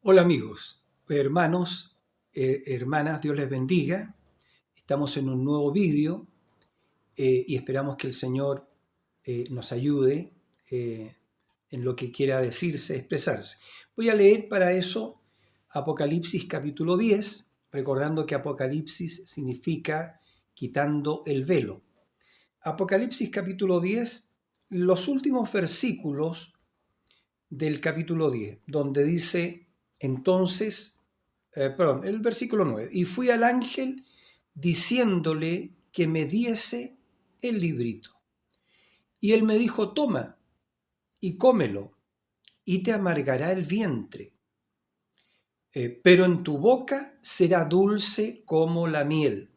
Hola amigos, hermanos, hermanas, Dios les bendiga. Estamos en un nuevo vídeo y esperamos que el Señor nos ayude en lo que quiera decirse, expresarse. Voy a leer para eso Apocalipsis capítulo 10, recordando que Apocalipsis significa quitando el velo. Apocalipsis capítulo 10, los últimos versículos del capítulo 10, donde dice entonces, el versículo 9, y fui al ángel diciéndole que me diese el librito. Y él me dijo, toma y cómelo, y te amargará el vientre, pero en tu boca será dulce como la miel.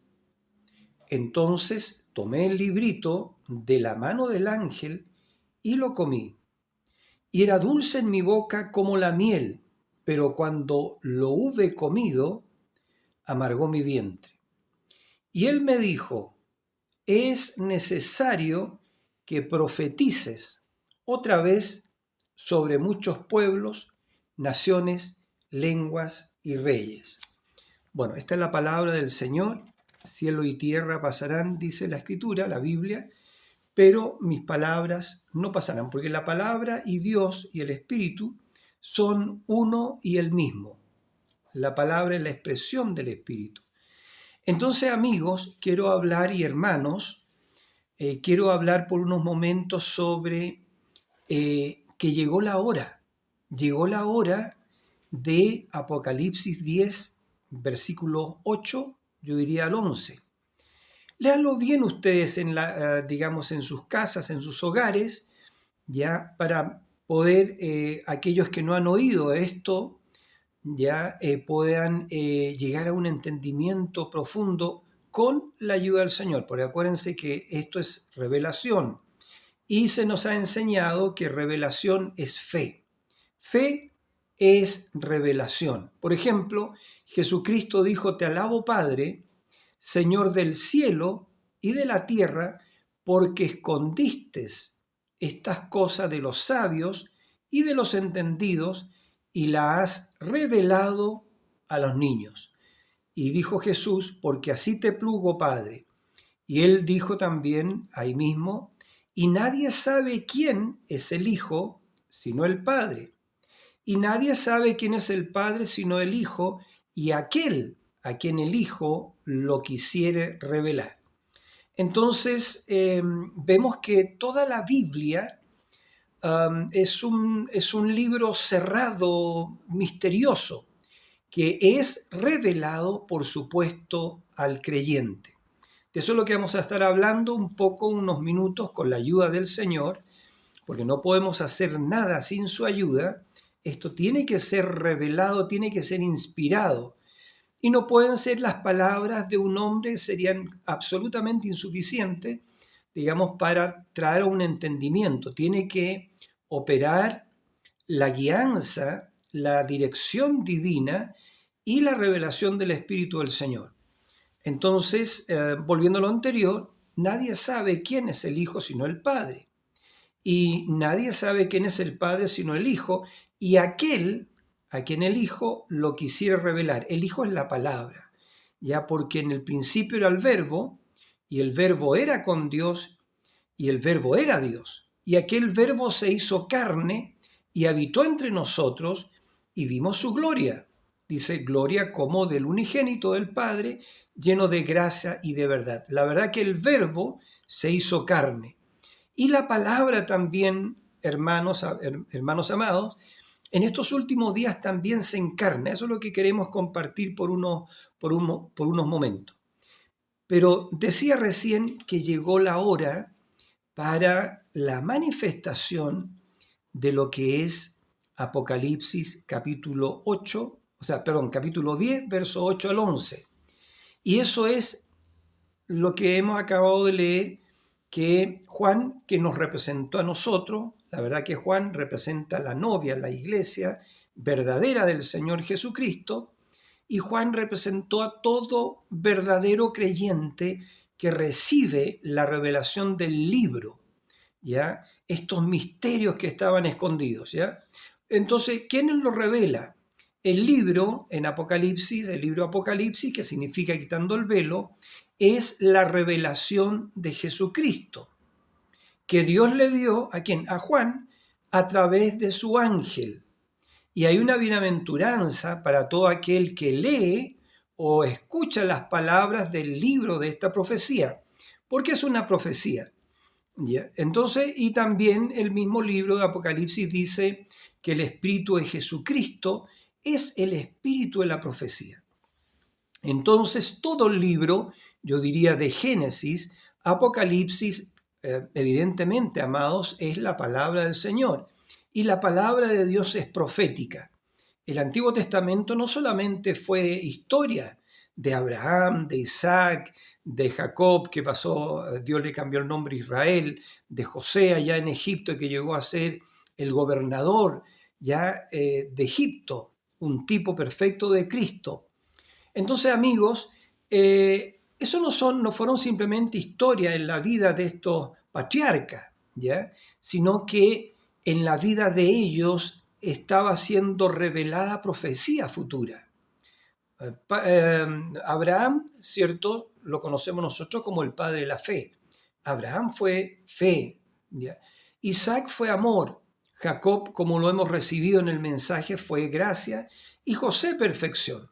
Entonces tomé el librito de la mano del ángel y lo comí. Y era dulce en mi boca como la miel, pero cuando lo hube comido, amargó mi vientre. Y él me dijo, es necesario que profetices otra vez sobre muchos pueblos, naciones, lenguas y reyes. Bueno, esta es la palabra del Señor. Cielo y tierra pasarán, dice la Escritura, la Biblia, pero mis palabras no pasarán, porque la palabra y Dios y el Espíritu son uno y el mismo. La palabra es la expresión del Espíritu. Entonces, amigos, quiero hablar, y hermanos, quiero hablar por unos momentos sobre que llegó la hora. Llegó la hora de Apocalipsis 10, versículo 8, yo diría al 11. Léanlo bien ustedes digamos, en sus casas, en sus hogares, ya para poder, aquellos que no han oído esto, ya puedan llegar a un entendimiento profundo con la ayuda del Señor. Porque acuérdense que esto es revelación y se nos ha enseñado que revelación es fe. Fe es revelación. Por ejemplo, Jesucristo dijo, te alabo Padre, Señor del cielo y de la tierra, porque escondiste estas cosas de los sabios y de los entendidos y las has revelado a los niños. Y dijo Jesús, porque así te plugo, Padre. Y él dijo también ahí mismo, y nadie sabe quién es el Hijo sino el Padre. Y nadie sabe quién es el Padre sino el Hijo y aquel a quien el Hijo lo quisiere revelar. Entonces, vemos que toda la Biblia es un libro cerrado, misterioso, que es revelado, por supuesto, al creyente. De eso es lo que vamos a estar hablando un poco, unos minutos, con la ayuda del Señor, porque no podemos hacer nada sin su ayuda. Esto tiene que ser revelado, tiene que ser inspirado. Y no pueden ser las palabras de un hombre, serían absolutamente insuficientes, digamos, para traer un entendimiento. Tiene que operar la guianza, la dirección divina y la revelación del Espíritu del Señor. Entonces, volviendo a lo anterior, nadie sabe quién es el Hijo sino el Padre. Y nadie sabe quién es el Padre sino el Hijo, y aquel a quien el Hijo lo quisiera revelar. El Hijo es la palabra, ya porque en el principio era el Verbo, y el Verbo era con Dios, y el Verbo era Dios. Y aquel Verbo se hizo carne y habitó entre nosotros, y vimos su gloria. Dice, gloria como del unigénito del Padre, lleno de gracia y de verdad. La verdad que el Verbo se hizo carne. Y la palabra también, hermanos amados, en estos últimos días también se encarna. Eso es lo que queremos compartir por unos momentos. Pero decía recién que llegó la hora para la manifestación de lo que es Apocalipsis capítulo 8, capítulo 10, verso 8 al 11. Y eso es lo que hemos acabado de leer, que Juan, que nos representó a nosotros, la verdad que Juan representa a la novia, la iglesia verdadera del Señor Jesucristo, y Juan representó a todo verdadero creyente que recibe la revelación del libro, ¿ya? Estos misterios que estaban escondidos, ¿ya? Entonces, ¿quién nos lo revela? El libro en Apocalipsis, el libro Apocalipsis, que significa quitando el velo, es la revelación de Jesucristo, que Dios le dio ¿a quién? A Juan, a través de su ángel. Y hay una bienaventuranza para todo aquel que lee o escucha las palabras del libro de esta profecía, porque es una profecía. ¿Ya? Entonces, y también el mismo libro de Apocalipsis dice que el espíritu de Jesucristo es el espíritu de la profecía. Entonces, todo el libro, yo diría de Génesis, Apocalipsis, evidentemente, amados, es la palabra del Señor. Y la palabra de Dios es profética. El Antiguo Testamento no solamente fue historia de Abraham, de Isaac, de Jacob, que pasó, Dios le cambió el nombre a Israel, de José allá en Egipto, que llegó a ser el gobernador ya de Egipto, un tipo perfecto de Cristo. Entonces, amigos, eso no fueron simplemente historias en la vida de estos patriarcas, ¿ya? Sino que en la vida de ellos estaba siendo revelada profecía futura. Abraham, ¿cierto? Lo conocemos nosotros como el padre de la fe. Abraham fue fe, ¿ya? Isaac fue amor. Jacob, como lo hemos recibido en el mensaje, fue gracia. Y José, perfección.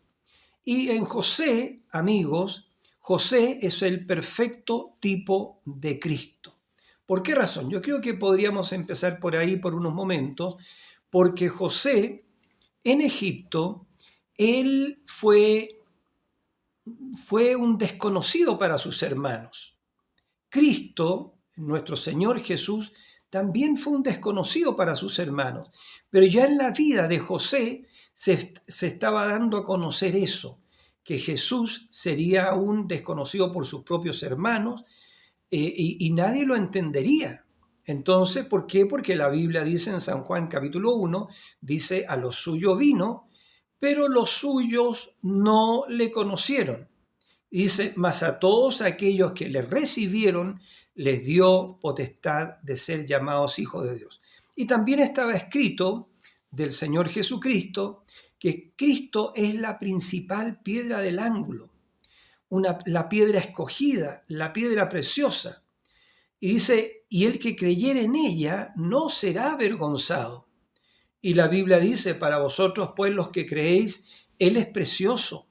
Y en José, amigos, José es el perfecto tipo de Cristo. ¿Por qué razón? Yo creo que podríamos empezar por ahí por unos momentos, porque José en Egipto, él fue un desconocido para sus hermanos. Cristo, nuestro Señor Jesús, también fue un desconocido para sus hermanos. Pero ya en la vida de José se estaba dando a conocer eso, que Jesús sería un desconocido por sus propios hermanos y nadie lo entendería. Entonces, ¿por qué? Porque la Biblia dice en San Juan capítulo 1, dice, a los suyos vino, pero los suyos no le conocieron. Y dice, mas a todos aquellos que le recibieron, les dio potestad de ser llamados hijos de Dios. Y también estaba escrito del Señor Jesucristo, que Cristo es la principal piedra del ángulo, la piedra escogida, la piedra preciosa. Y dice, y el que creyere en ella no será avergonzado. Y la Biblia dice, para vosotros pues los que creéis, Él es precioso.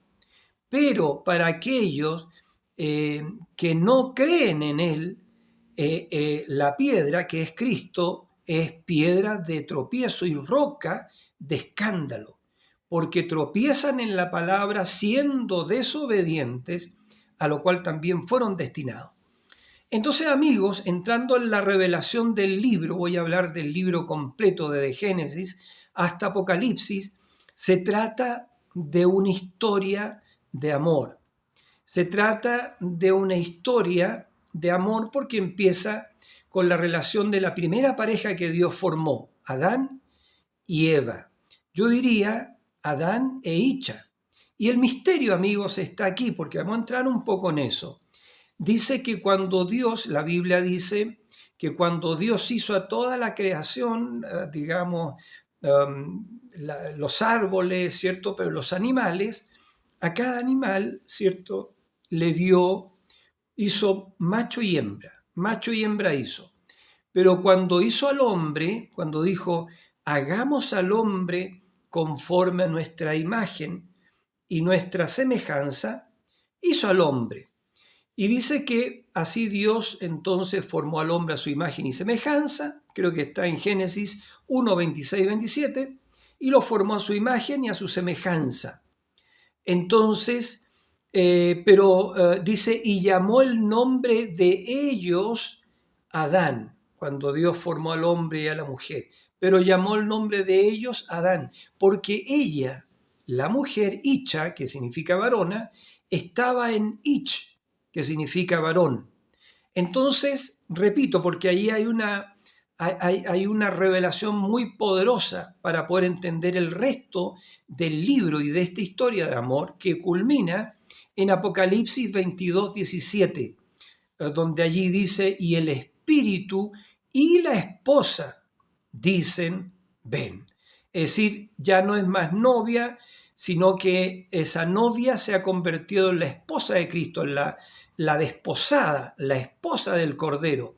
Pero para aquellos que no creen en Él, la piedra que es Cristo es piedra de tropiezo y roca de escándalo, porque tropiezan en la palabra siendo desobedientes, a lo cual también fueron destinados. Entonces, amigos, entrando en la revelación del libro, voy a hablar del libro completo desde Génesis hasta Apocalipsis, se trata de una historia de amor. Se trata de una historia de amor porque empieza con la relación de la primera pareja que Dios formó, Adán y Eva. Yo diría Adán e Icha. Y el misterio, amigos, está aquí porque vamos a entrar un poco en eso. Dice que cuando Dios, la Biblia dice que cuando Dios hizo a toda la creación, digamos, los árboles, ¿cierto? Pero los animales, a cada animal, ¿cierto? Le dio, hizo macho y hembra hizo. Pero cuando hizo al hombre, cuando dijo, hagamos al hombre conforme a nuestra imagen y nuestra semejanza, hizo al hombre. Y dice que así Dios entonces formó al hombre a su imagen y semejanza, creo que está en Génesis 1, 26, 27, y lo formó a su imagen y a su semejanza. Entonces, dice, y llamó el nombre de ellos Adán, cuando Dios formó al hombre y a la mujer, pero llamó el nombre de ellos Adán, porque ella, la mujer, Icha, que significa varona, estaba en Ich, que significa varón. Entonces, repito, porque ahí hay una revelación muy poderosa para poder entender el resto del libro y de esta historia de amor que culmina en Apocalipsis 22, 17, donde allí dice, y el espíritu y la esposa dicen, ven. Es decir, ya no es más novia, sino que esa novia se ha convertido en la esposa de Cristo, en la desposada, la esposa del Cordero,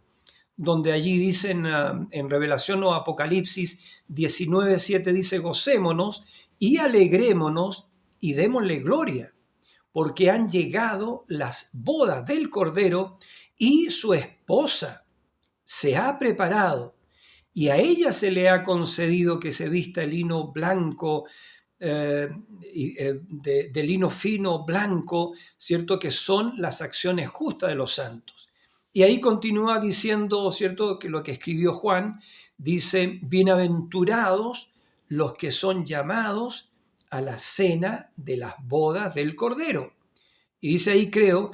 donde allí dicen en Revelación o Apocalipsis 19:7 dice, gocémonos y alegrémonos y démosle gloria, porque han llegado las bodas del Cordero y su esposa se ha preparado y a ella se le ha concedido que se vista el lino blanco, de lino fino, blanco, ¿cierto? Que son las acciones justas de los santos. Y ahí continúa diciendo, ¿cierto? Que lo que escribió Juan, dice, bienaventurados los que son llamados a la cena de las bodas del Cordero. Y dice ahí, creo,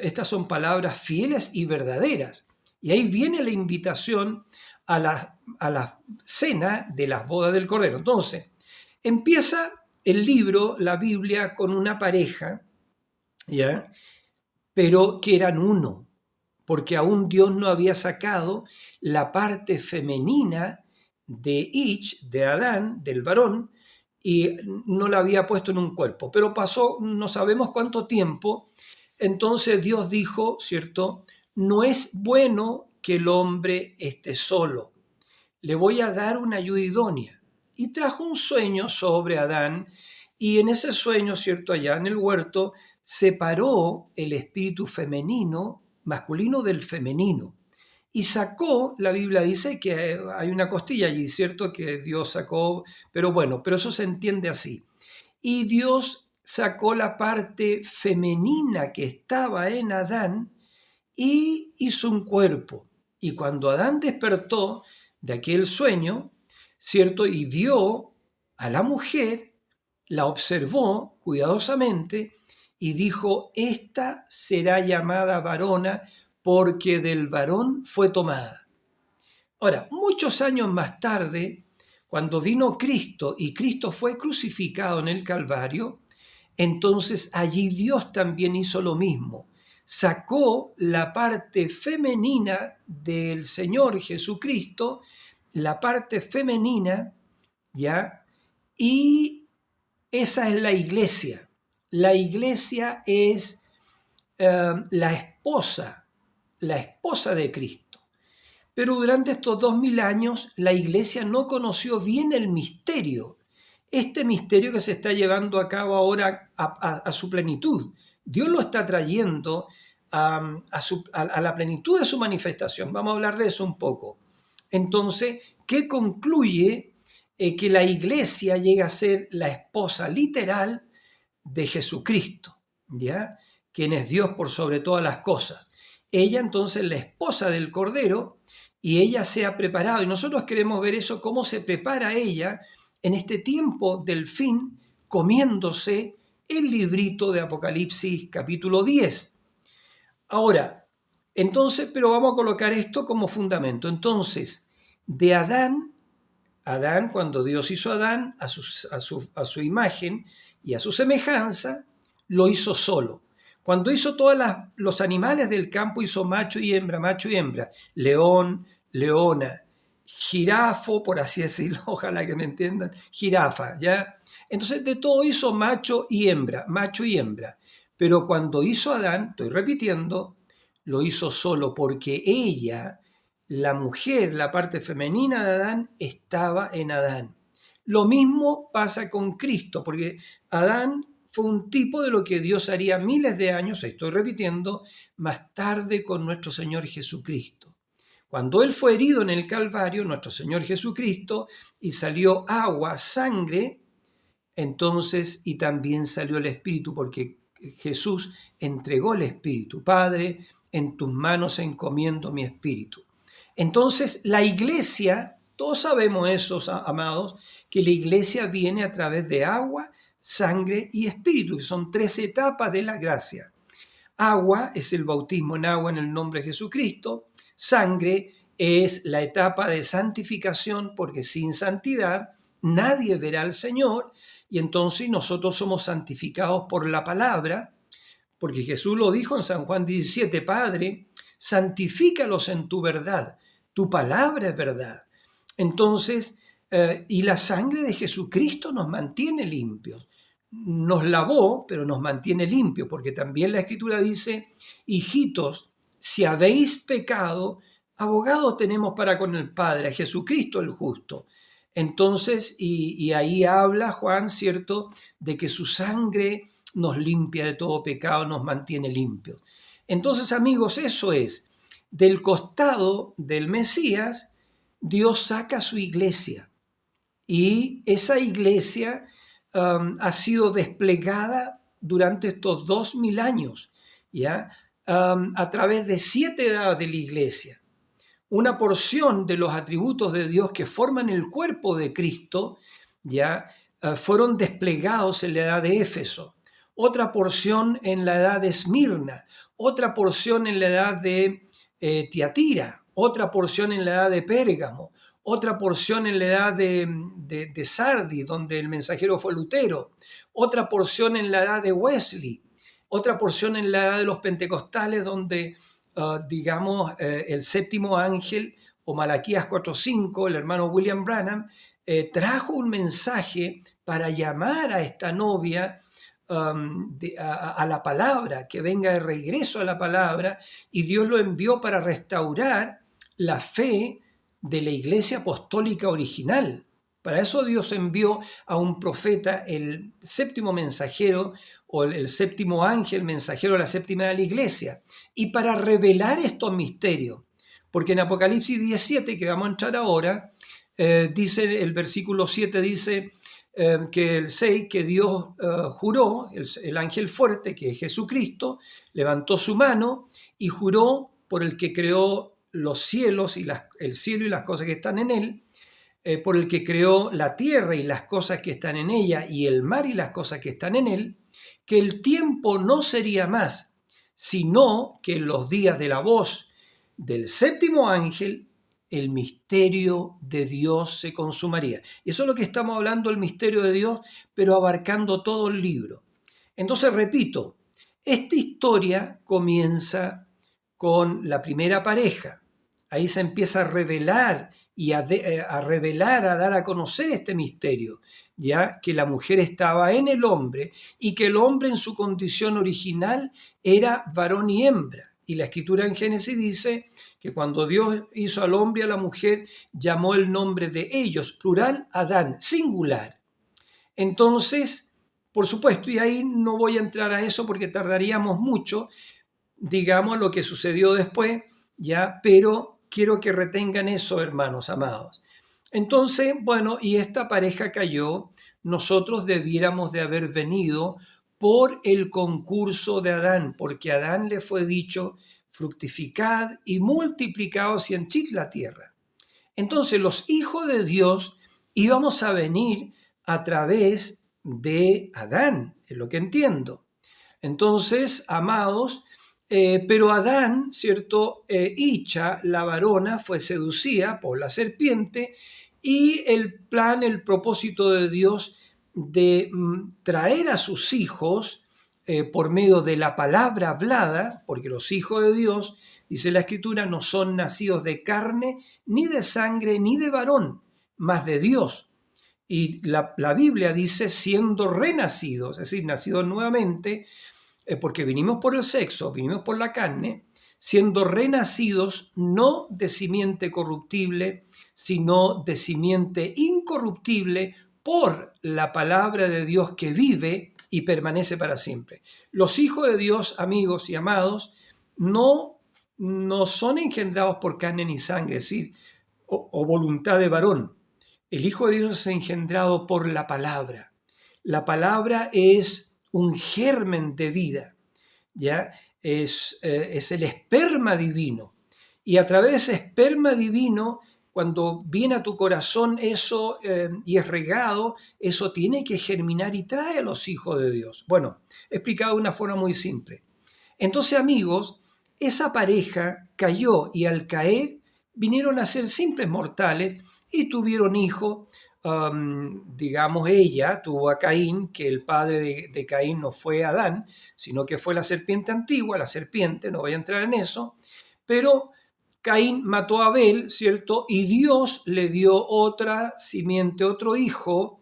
estas son palabras fieles y verdaderas. Y ahí viene la invitación a la cena de las bodas del Cordero. Entonces, empieza el libro, la Biblia, con una pareja, ¿ya? Pero que eran uno, porque aún Dios no había sacado la parte femenina de de Adán, del varón, y no la había puesto en un cuerpo. Pero pasó no sabemos cuánto tiempo, entonces Dios dijo, ¿cierto? No es bueno que el hombre esté solo, le voy a dar una ayuda idónea. Y trajo un sueño sobre Adán, y en ese sueño, ¿cierto? Allá en el huerto, separó el espíritu femenino, masculino del femenino. Y sacó, la Biblia dice que hay una costilla allí, ¿cierto? Que Dios sacó, pero bueno, pero eso se entiende así. Y Dios sacó la parte femenina que estaba en Adán y hizo un cuerpo. Y cuando Adán despertó de aquel sueño, ¿cierto? Y vio a la mujer, la observó cuidadosamente y dijo, esta será llamada varona porque del varón fue tomada. Ahora, muchos años más tarde, cuando vino Cristo y Cristo fue crucificado en el Calvario, entonces allí Dios también hizo lo mismo. Sacó la parte femenina del Señor Jesucristo, la parte femenina, ¿ya? Y esa es la iglesia. La iglesia es la esposa de Cristo. Pero durante estos 2000 años la iglesia no conoció bien el misterio, este misterio que se está llevando a cabo ahora a su plenitud. Dios lo está trayendo a la plenitud de su manifestación. Vamos a hablar de eso un poco. Entonces, ¿qué concluye? Que la iglesia llega a ser la esposa literal de Jesucristo, ¿ya? Quien es Dios por sobre todas las cosas. Ella entonces la esposa del Cordero, y ella se ha preparado, y nosotros queremos ver eso, cómo se prepara ella en este tiempo del fin, comiéndose el librito de Apocalipsis capítulo 10. Ahora, entonces, pero vamos a colocar esto como fundamento. Entonces, de Adán, cuando Dios hizo a Adán a su imagen y a su semejanza, lo hizo solo. Cuando hizo todos los animales del campo, hizo macho y hembra, león, leona, jirafo, por así decirlo, ojalá que me entiendan, jirafa, ¿ya? Entonces de todo hizo macho y hembra. Pero cuando hizo a Adán, estoy repitiendo, lo hizo solo porque ella, la mujer, la parte femenina de Adán, estaba en Adán. Lo mismo pasa con Cristo, porque Adán fue un tipo de lo que Dios haría miles de años, estoy repitiendo, más tarde con nuestro Señor Jesucristo. Cuando Él fue herido en el Calvario, nuestro Señor Jesucristo, y salió agua, sangre, entonces, y también salió el Espíritu, porque Jesús entregó el Espíritu. Padre, en tus manos encomiendo mi espíritu. Entonces, la iglesia, todos sabemos eso, amados, que la iglesia viene a través de agua, sangre y espíritu, que son 3 etapas de la gracia. Agua es el bautismo en agua en el nombre de Jesucristo. Sangre es la etapa de santificación, porque sin santidad nadie verá al Señor, y entonces nosotros somos santificados por la palabra, porque Jesús lo dijo en San Juan 17, Padre, santifícalos en tu verdad, tu palabra es verdad. Entonces, Y la sangre de Jesucristo nos mantiene limpios. Nos lavó, pero nos mantiene limpios, porque también la Escritura dice, hijitos, si habéis pecado, abogado tenemos para con el Padre, a Jesucristo el justo. Entonces, y ahí habla Juan, ¿cierto?, de que su sangre nos limpia de todo pecado, nos mantiene limpios. Entonces, amigos, eso es, del costado del Mesías, Dios saca su iglesia. Y esa iglesia ha sido desplegada durante estos 2000 años, ¿ya? A través de 7 edades de la iglesia. Una porción de los atributos de Dios que forman el cuerpo de Cristo, ¿ya? Fueron desplegados en la edad de Éfeso, otra porción en la edad de Esmirna, otra porción en la edad de Tiatira, otra porción en la edad de Pérgamo, otra porción en la edad de Sardis, donde el mensajero fue Lutero, otra porción en la edad de Wesley, otra porción en la edad de los pentecostales, donde, el séptimo ángel, o Malaquías 4:5, el hermano William Branham, trajo un mensaje para llamar a esta novia a la palabra, que venga de regreso a la palabra, y Dios lo envió para restaurar la fe de la iglesia apostólica original. Para eso Dios envió a un profeta, el séptimo mensajero o el séptimo ángel mensajero de la séptima de la iglesia, y para revelar estos misterios. Porque en Apocalipsis 17, que vamos a entrar ahora, dice el versículo 7, dice que el 6, que Dios juró, el ángel fuerte, que es Jesucristo, levantó su mano y juró por el que creó los cielos y el cielo y las cosas que están en él, por el que creó la tierra y las cosas que están en ella, y el mar y las cosas que están en él, que el tiempo no sería más, sino que en los días de la voz del séptimo ángel, el misterio de Dios se consumaría. Y eso es lo que estamos hablando, el misterio de Dios, pero abarcando todo el libro. Entonces, repito, esta historia comienza con la primera pareja. Ahí se empieza a revelar y a revelar, a dar a conocer este misterio, ya que la mujer estaba en el hombre y que el hombre en su condición original era varón y hembra. Y la escritura en Génesis dice que cuando Dios hizo al hombre y a la mujer, llamó el nombre de ellos, plural, Adán, singular. Entonces, por supuesto, y ahí no voy a entrar a eso porque tardaríamos mucho, digamos lo que sucedió después, ya, pero quiero que retengan eso, hermanos amados. Entonces, bueno, y esta pareja cayó, nosotros debiéramos de haber venido por el concurso de Adán, porque a Adán le fue dicho, fructificad y multiplicaos y henchid la tierra. Entonces, los hijos de Dios íbamos a venir a través de Adán, es lo que entiendo. Entonces, amados, pero Adán, ¿cierto? Icha, la varona, fue seducida por la serpiente, y el plan, el propósito de Dios de traer a sus hijos por medio de la palabra hablada, porque los hijos de Dios, dice la Escritura, no son nacidos de carne, ni de sangre, ni de varón, mas de Dios. Y la Biblia dice siendo renacidos, es decir, nacidos nuevamente, porque vinimos por el sexo, vinimos por la carne, siendo renacidos no de simiente corruptible, sino de simiente incorruptible por la palabra de Dios que vive y permanece para siempre. Los hijos de Dios, amigos y amados, no son engendrados por carne ni sangre, es decir, o voluntad de varón. El Hijo de Dios es engendrado por la palabra. La palabra es un germen de vida, ¿ya? Es el esperma divino. Y a través de ese esperma divino, cuando viene a tu corazón eso y es regado, eso tiene que germinar y trae a los hijos de Dios. Bueno, explicado de una forma muy simple. Entonces, amigos, esa pareja cayó y al caer vinieron a ser simples mortales y tuvieron hijos. Digamos, ella tuvo a Caín, que el padre de Caín no fue Adán, sino que fue la serpiente antigua, la serpiente, no voy a entrar en eso, pero Caín mató a Abel, ¿cierto? Y Dios le dio otra simiente, otro hijo,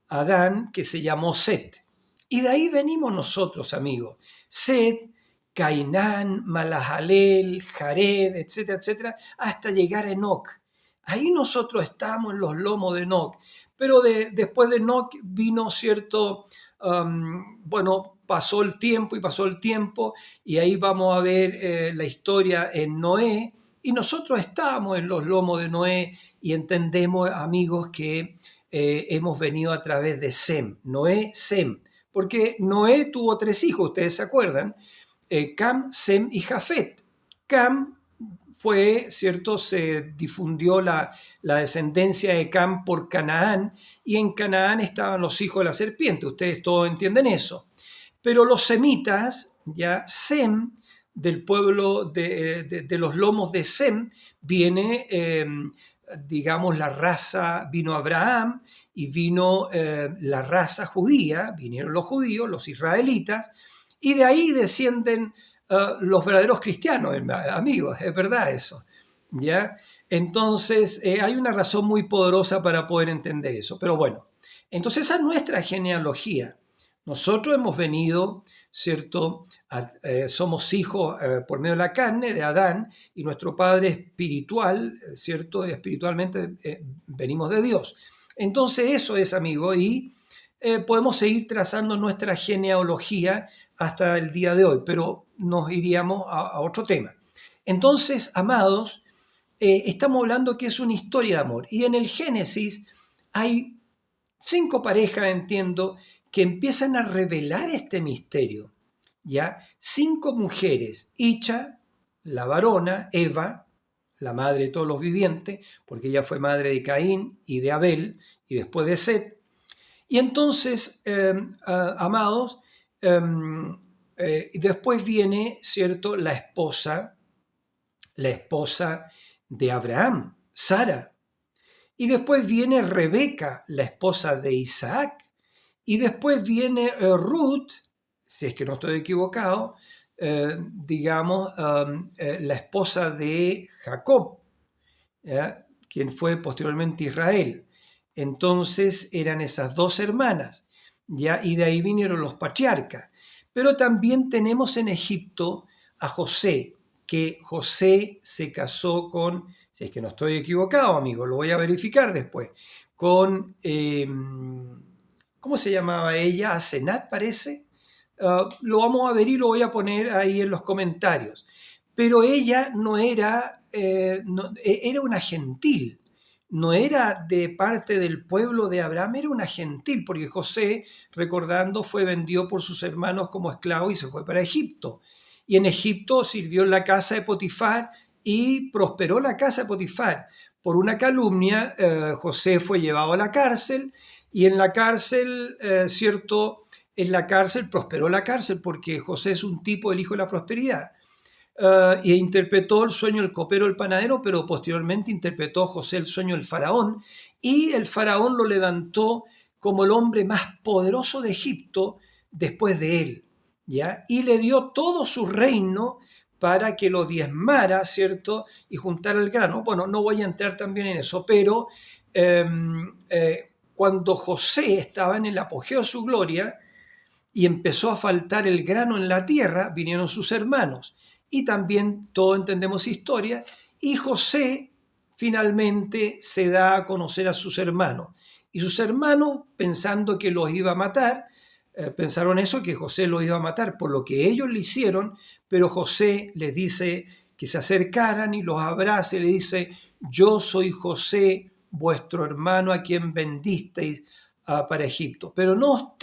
Adán, que se llamó Set. Y de ahí venimos nosotros, amigos. Set, Cainán, Malahalel, Jared, etcétera, etcétera, hasta llegar a Enoc. Ahí nosotros estamos en los lomos de Enoc. Pero después de Enoc vino, ¿cierto? Bueno, pasó el tiempo y pasó el tiempo, y ahí vamos a ver la historia en Noé. Y nosotros estamos en los lomos de Noé y entendemos, amigos, que hemos venido a través de Sem, Noé, Sem, porque Noé tuvo 3 hijos, ustedes se acuerdan, Cam, Sem y Jafet. Cam fue, ¿cierto? Se difundió la descendencia de Cam por Canaán, y en Canaán estaban los hijos de la serpiente, ustedes todos entienden eso. Pero los semitas, ya Sem, del pueblo de los lomos de Sem, viene, digamos, la raza, vino Abraham y vino la raza judía, vinieron los judíos, los israelitas, y de ahí descienden los verdaderos cristianos, amigos, es verdad eso, ¿ya? Entonces, hay una razón muy poderosa para poder entender eso, pero bueno, entonces esa es nuestra genealogía. Nosotros hemos venido, ¿cierto? Somos hijos por medio de la carne de Adán, y nuestro padre espiritual, ¿cierto? Espiritualmente venimos de Dios. Entonces eso es, amigo, y podemos seguir trazando nuestra genealogía hasta el día de hoy, pero nos iríamos a otro tema. Entonces, amados, estamos hablando que es una historia de amor, y en el Génesis hay 5 parejas, entiendo, que empiezan a revelar este misterio, ¿ya? 5 mujeres, Icha, la varona, Eva, la madre de todos los vivientes, porque ella fue madre de Caín y de Abel, y después de Set. Y entonces, amados, después viene, ¿cierto?, la esposa de Abraham, Sara. Y después viene Rebeca, la esposa de Isaac. Y después viene Ruth, si es que no estoy equivocado, digamos, la esposa de Jacob, ¿ya? Quien fue posteriormente Israel. Entonces eran esas 2 hermanas, ¿ya? Y de ahí vinieron los patriarcas. Pero también tenemos en Egipto a José, que José se casó con, si es que no estoy equivocado, amigo, lo voy a verificar después, con, ¿cómo se llamaba ella? Asenat, parece. Lo vamos a ver y lo voy a poner ahí en los comentarios. Pero ella no era, era una gentil, no era de parte del pueblo de Abraham, era una gentil, porque José, recordando, fue vendido por sus hermanos como esclavo y se fue para Egipto. Y en Egipto sirvió en la casa de Potifar y prosperó la casa de Potifar. Por una calumnia, José fue llevado a la cárcel, y en la cárcel, ¿cierto? En la cárcel prosperó la cárcel, porque José es un tipo, el hijo de la prosperidad. Y interpretó el sueño del copero, el panadero, pero posteriormente interpretó José el sueño del faraón, y el faraón lo levantó como el hombre más poderoso de Egipto después de él, ¿ya? Y le dio todo su reino para que lo diezmara, ¿cierto? Y juntara el grano. Bueno, no voy a entrar también en eso, pero cuando José estaba en el apogeo de su gloria y empezó a faltar el grano en la tierra, vinieron sus hermanos. Y también todos entendemos historia, y José finalmente se da a conocer a sus hermanos. Y sus hermanos, pensando que los iba a matar, pensaron eso, que José los iba a matar por lo que ellos le hicieron, pero José les dice que se acercaran y los abraza y le dice: yo soy José, vuestro hermano, a quien vendisteis para Egipto. Pero no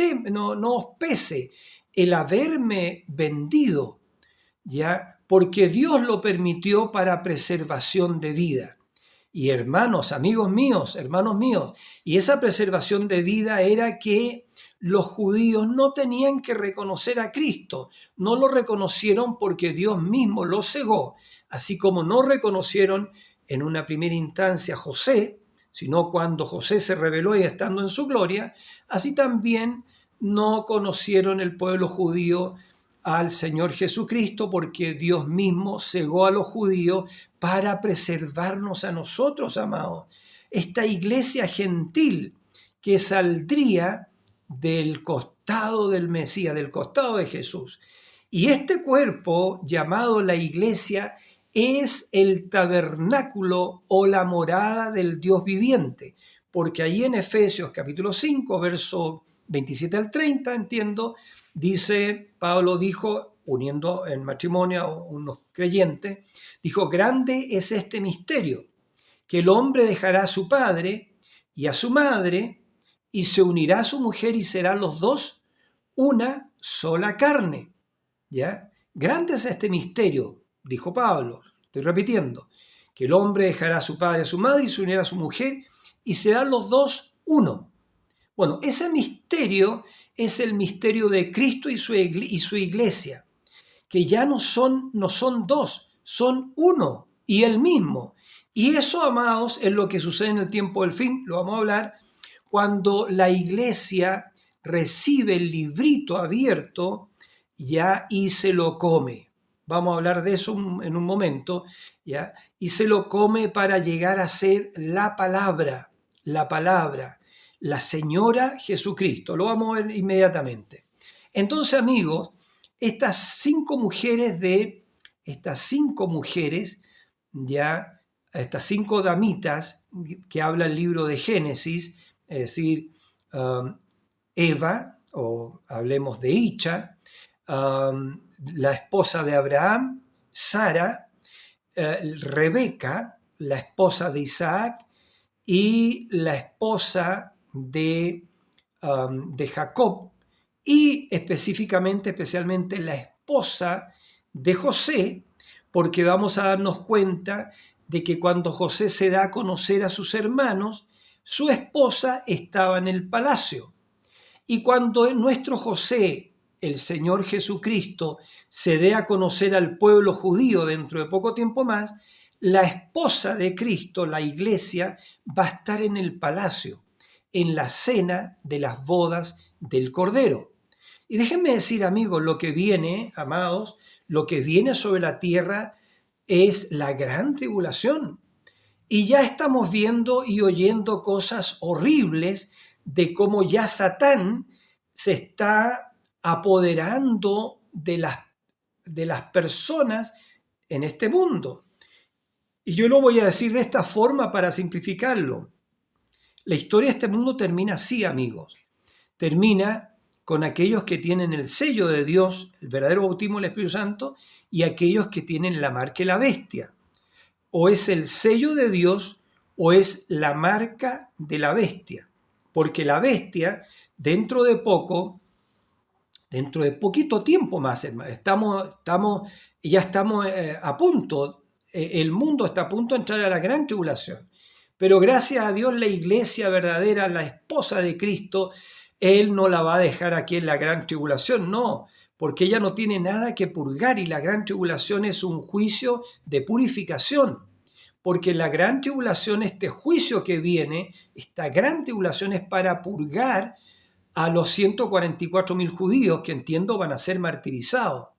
os pese el haberme vendido, ¿ya? Porque Dios lo permitió para preservación de vida. Y hermanos, amigos míos, hermanos míos, y esa preservación de vida era que los judíos no tenían que reconocer a Cristo, no lo reconocieron porque Dios mismo lo cegó, así como no reconocieron en una primera instancia a José, sino cuando José se reveló y estando en su gloria, así también no conocieron el pueblo judío al Señor Jesucristo, porque Dios mismo cegó a los judíos para preservarnos a nosotros, amados. Esta iglesia gentil que saldría del costado del Mesías, del costado de Jesús. Y este cuerpo llamado la iglesia es el tabernáculo o la morada del Dios viviente, porque ahí en Efesios capítulo 5, verso 27 al 30, entiendo, dice, Pablo dijo, uniendo en matrimonio a unos creyentes, dijo, grande es este misterio, que el hombre dejará a su padre y a su madre, y se unirá a su mujer y serán los dos una sola carne. ¿Ya? Grande es este misterio, dijo Pablo, estoy repitiendo, que el hombre dejará a su padre y a su madre y se unirá a su mujer y serán los dos uno. Bueno, ese misterio es el misterio de Cristo y su iglesia, que ya no son dos, son uno y el mismo. Y eso, amados, es lo que sucede en el tiempo del fin, lo vamos a hablar, cuando la iglesia recibe el librito abierto ya y se lo come. Vamos a hablar de eso en un momento, ¿ya? Y se lo come para llegar a ser la palabra, la Señora Jesucristo. Lo vamos a ver inmediatamente. Entonces, amigos, estas cinco mujeres, ya, estas cinco damitas que habla el libro de Génesis, es decir, Eva, o hablemos de Icha, la esposa de Abraham, Sara, Rebeca, la esposa de Isaac, y la esposa de Jacob, y especialmente la esposa de José, porque vamos a darnos cuenta de que cuando José se da a conocer a sus hermanos, su esposa estaba en el palacio. Y cuando nuestro José, el Señor Jesucristo, se dé a conocer al pueblo judío dentro de poco tiempo más, la esposa de Cristo, la iglesia, va a estar en el palacio, en la cena de las bodas del Cordero. Y déjenme decir, amigos, lo que viene, amados, lo que viene sobre la tierra es la gran tribulación. Y ya estamos viendo y oyendo cosas horribles de cómo ya Satán se está apoderando de las personas en este mundo. Y yo lo voy a decir de esta forma para simplificarlo. La historia de este mundo termina así, amigos. Termina con aquellos que tienen el sello de Dios, el verdadero bautismo del Espíritu Santo, y aquellos que tienen la marca de la bestia. O es el sello de Dios o es la marca de la bestia. Porque la bestia, dentro de poquito tiempo más, hermano, ya estamos a punto, el mundo está a punto de entrar a la gran tribulación. Pero gracias a Dios la iglesia verdadera, la esposa de Cristo, Él no la va a dejar aquí en la gran tribulación, no, porque ella no tiene nada que purgar y la gran tribulación es un juicio de purificación. Porque la gran tribulación, este juicio que viene, esta gran tribulación es para purgar a los 144.000 judíos que entiendo van a ser martirizados.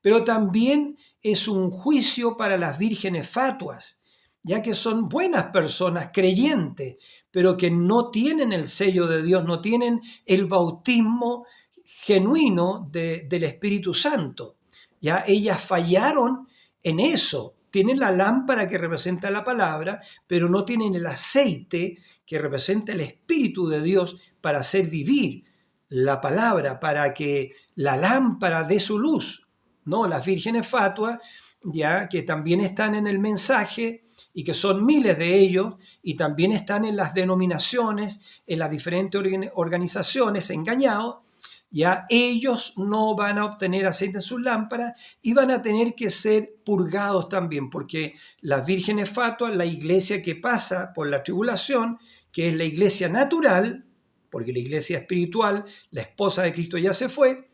Pero también es un juicio para las vírgenes fatuas, ya que son buenas personas, creyentes, pero que no tienen el sello de Dios, no tienen el bautismo genuino del Espíritu Santo. Ya ellas fallaron en eso. Tienen la lámpara que representa la palabra, pero no tienen el aceite que representa el Espíritu de Dios para hacer vivir la palabra, para que la lámpara dé su luz. No, las vírgenes fatuas, ya que también están en el mensaje y que son miles de ellos, y también están en las denominaciones, en las diferentes organizaciones, engañados, ya ellos no van a obtener aceite en sus lámparas y van a tener que ser purgados también, porque las vírgenes fatuas, la iglesia que pasa por la tribulación, que es la iglesia natural, porque la iglesia espiritual, la esposa de Cristo ya se fue,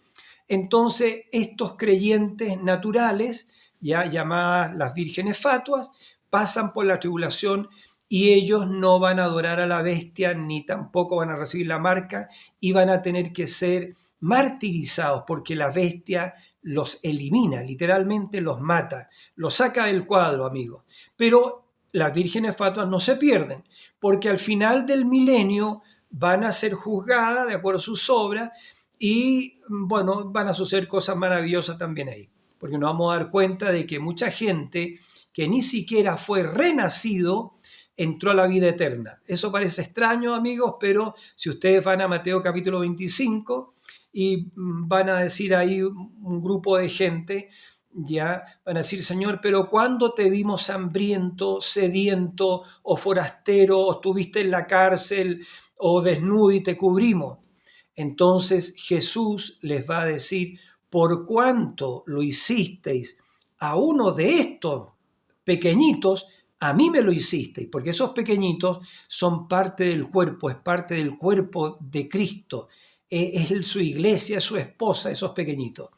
entonces estos creyentes naturales, ya llamadas las vírgenes fatuas, pasan por la tribulación y ellos no van a adorar a la bestia ni tampoco van a recibir la marca y van a tener que ser martirizados porque la bestia los elimina, literalmente los mata, los saca del cuadro, amigos. Pero las vírgenes fatuas no se pierden, porque al final del milenio van a ser juzgadas de acuerdo a sus obras y, bueno, van a suceder cosas maravillosas también ahí, porque nos vamos a dar cuenta de que mucha gente que ni siquiera fue renacido entró a la vida eterna. Eso parece extraño, amigos, pero si ustedes van a Mateo capítulo 25 y van a decir ahí un grupo de gente, ya van a decir, Señor, pero ¿cuándo te vimos hambriento, sediento o forastero, o estuviste en la cárcel o desnudo y te cubrimos? Entonces Jesús les va a decir, por cuanto lo hicisteis a uno de estos pequeñitos, a mí me lo hicisteis, porque esos pequeñitos son parte del cuerpo, es parte del cuerpo de Cristo, es su iglesia, es su esposa, esos pequeñitos.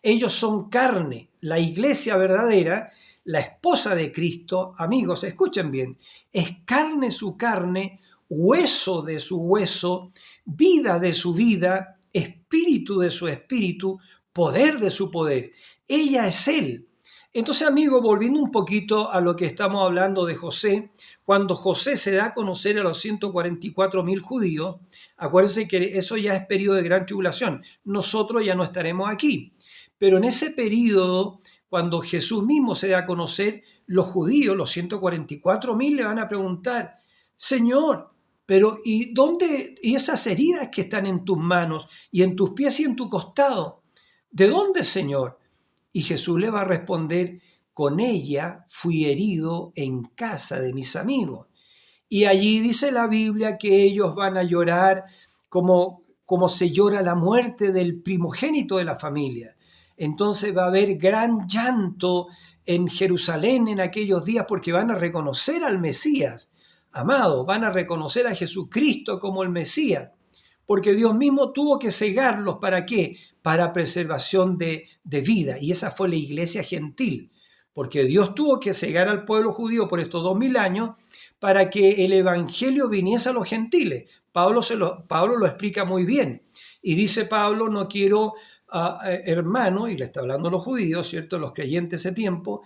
Ellos son carne, la iglesia verdadera, la esposa de Cristo, amigos, escuchen bien, es carne su carne, hueso de su hueso, vida de su vida, espíritu de su espíritu, poder de su poder. Ella es Él. Entonces, amigo, volviendo un poquito a lo que estamos hablando de José, cuando José se da a conocer a los 144.000 judíos, acuérdense que eso ya es periodo de gran tribulación. Nosotros ya no estaremos aquí. Pero en ese periodo, cuando Jesús mismo se da a conocer, los judíos, los 144.000, le van a preguntar, Señor, pero ¿y dónde? ¿Y esas heridas que están en tus manos y en tus pies y en tu costado? ¿De dónde, Señor? Y Jesús le va a responder, con ella fui herido en casa de mis amigos. Y allí dice la Biblia que ellos van a llorar como se llora la muerte del primogénito de la familia. Entonces va a haber gran llanto en Jerusalén en aquellos días porque van a reconocer al Mesías. Amado, van a reconocer a Jesucristo como el Mesías, porque Dios mismo tuvo que cegarlos. ¿Para qué? Para preservación de vida. Y esa fue la iglesia gentil, porque Dios tuvo que cegar al pueblo judío por estos 2000 años para que el evangelio viniese a los gentiles. Pablo lo explica muy bien. Y dice Pablo, no quiero, hermano, y le está hablando a los judíos, ¿cierto? Los creyentes de ese tiempo,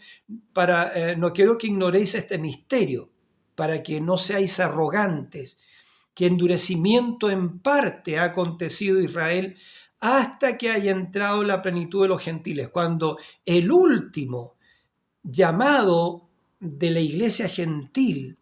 no quiero que ignoréis este misterio, para que no seáis arrogantes, que endurecimiento en parte ha acontecido a Israel hasta que haya entrado la plenitud de los gentiles, cuando el último llamado de la iglesia gentil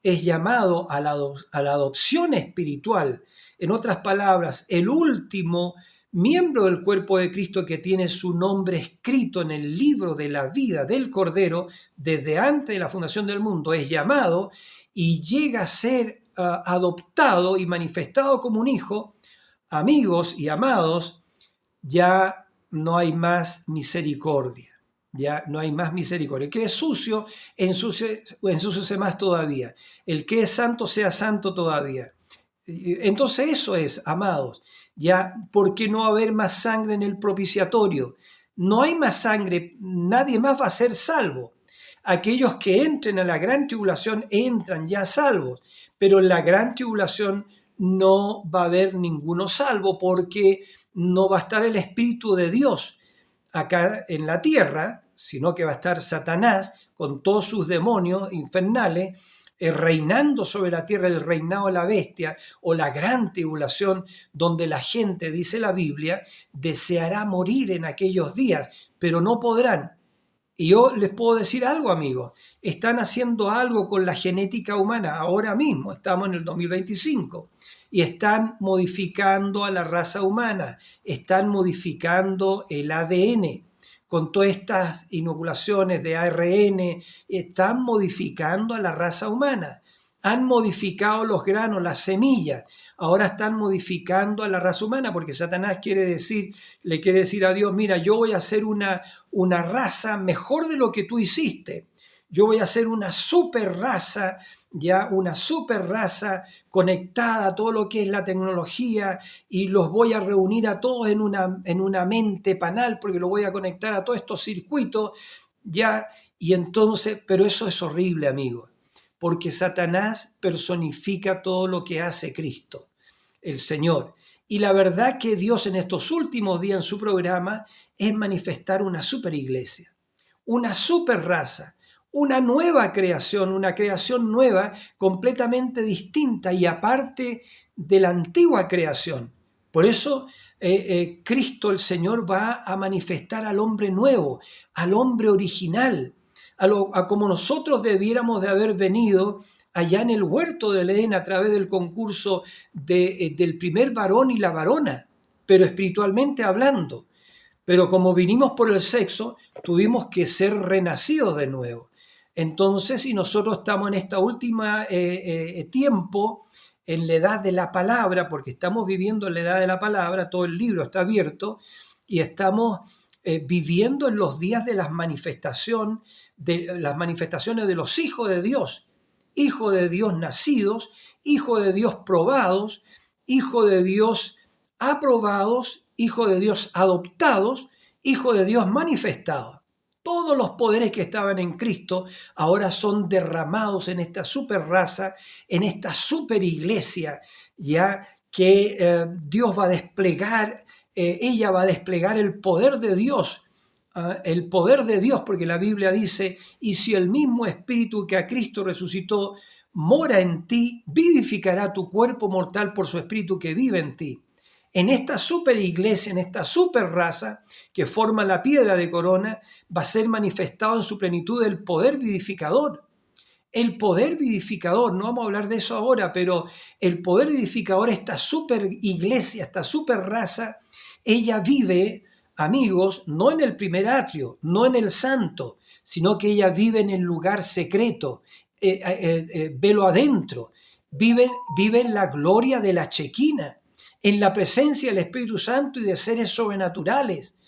es llamado a la adopción espiritual. En otras palabras, el último miembro del cuerpo de Cristo que tiene su nombre escrito en el libro de la vida del Cordero desde antes de la fundación del mundo es llamado y llega a ser adoptado y manifestado como un hijo. Amigos y amados, ya no hay más misericordia. Ya no hay más misericordia. El que es sucio, ensúciese más todavía. El que es santo, sea santo todavía. Entonces eso es, amados, ya, ¿por qué no va a haber más sangre en el propiciatorio? No hay más sangre, nadie más va a ser salvo. Aquellos que entren a la gran tribulación entran ya salvos, pero en la gran tribulación no va a haber ninguno salvo porque no va a estar el Espíritu de Dios acá en la tierra, sino que va a estar Satanás con todos sus demonios infernales, reinando sobre la tierra, el reinado de la bestia o la gran tribulación, donde la gente, dice la Biblia, deseará morir en aquellos días, pero no podrán. Y yo les puedo decir algo, amigos, están haciendo algo con la genética humana ahora mismo, estamos en el 2025, y están modificando a la raza humana, están modificando el ADN, con todas estas inoculaciones de ARN, están modificando a la raza humana. Han modificado los granos, las semillas. Ahora están modificando a la raza humana porque Satanás le quiere decir a Dios, mira, yo voy a hacer una raza mejor de lo que tú hiciste. Yo voy a hacer una super raza, ya una super raza conectada a todo lo que es la tecnología y los voy a reunir a todos en una mente panal porque los voy a conectar a todos estos circuitos, ya, y entonces, pero eso es horrible, amigos, porque Satanás personifica todo lo que hace Cristo, el Señor. Y la verdad que Dios en estos últimos días en su programa es manifestar una superiglesia, una super raza, una nueva creación, una creación nueva, completamente distinta y aparte de la antigua creación. Por eso Cristo el Señor va a manifestar al hombre nuevo, al hombre original, a como nosotros debiéramos de haber venido allá en el huerto del Edén a través del concurso del primer varón y la varona, pero espiritualmente hablando. Pero como vinimos por el sexo, tuvimos que ser renacidos de nuevo. Entonces, si nosotros estamos en esta última tiempo, en la edad de la palabra, porque estamos viviendo en la edad de la palabra, todo el libro está abierto, y estamos viviendo en los días de las manifestaciones de los hijos de Dios nacidos, hijos de Dios probados, hijos de Dios aprobados, hijos de Dios adoptados, hijos de Dios manifestados. Todos los poderes que estaban en Cristo ahora son derramados en esta super raza, en esta super iglesia, ya que Dios va a desplegar, ella va a desplegar el poder de Dios. El poder de Dios, porque la Biblia dice, y si el mismo Espíritu que a Cristo resucitó mora en ti, vivificará tu cuerpo mortal por su Espíritu que vive en ti. En esta super iglesia, en esta super raza que forma la piedra de corona, va a ser manifestado en su plenitud el poder vivificador. El poder vivificador, no vamos a hablar de eso ahora, pero el poder vivificador, esta super iglesia, esta super raza, ella vive, amigos, no en el primer atrio, no en el santo, sino que ella vive en el lugar secreto, velo adentro, vive en la gloria de la Chequina, en la presencia del Espíritu Santo y de seres sobrenaturales.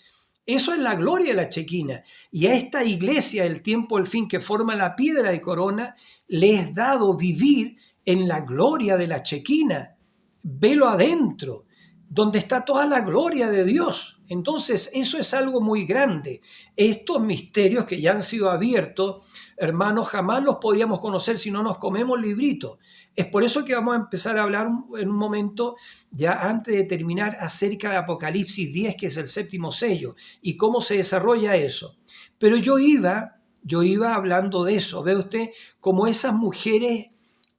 Eso es la gloria de la Chequina. Y a esta iglesia del tiempo del fin que forma la piedra de corona, le es dado vivir en la gloria de la Chequina. Velo adentro, donde está toda la gloria de Dios. Entonces, eso es algo muy grande. Estos misterios que ya han sido abiertos, hermanos, jamás los podríamos conocer si no nos comemos librito. Es por eso que vamos a empezar a hablar en un momento, ya antes de terminar, acerca de Apocalipsis 10, que es el séptimo sello, y cómo se desarrolla eso. Pero yo iba hablando de eso. Ve usted, como esas mujeres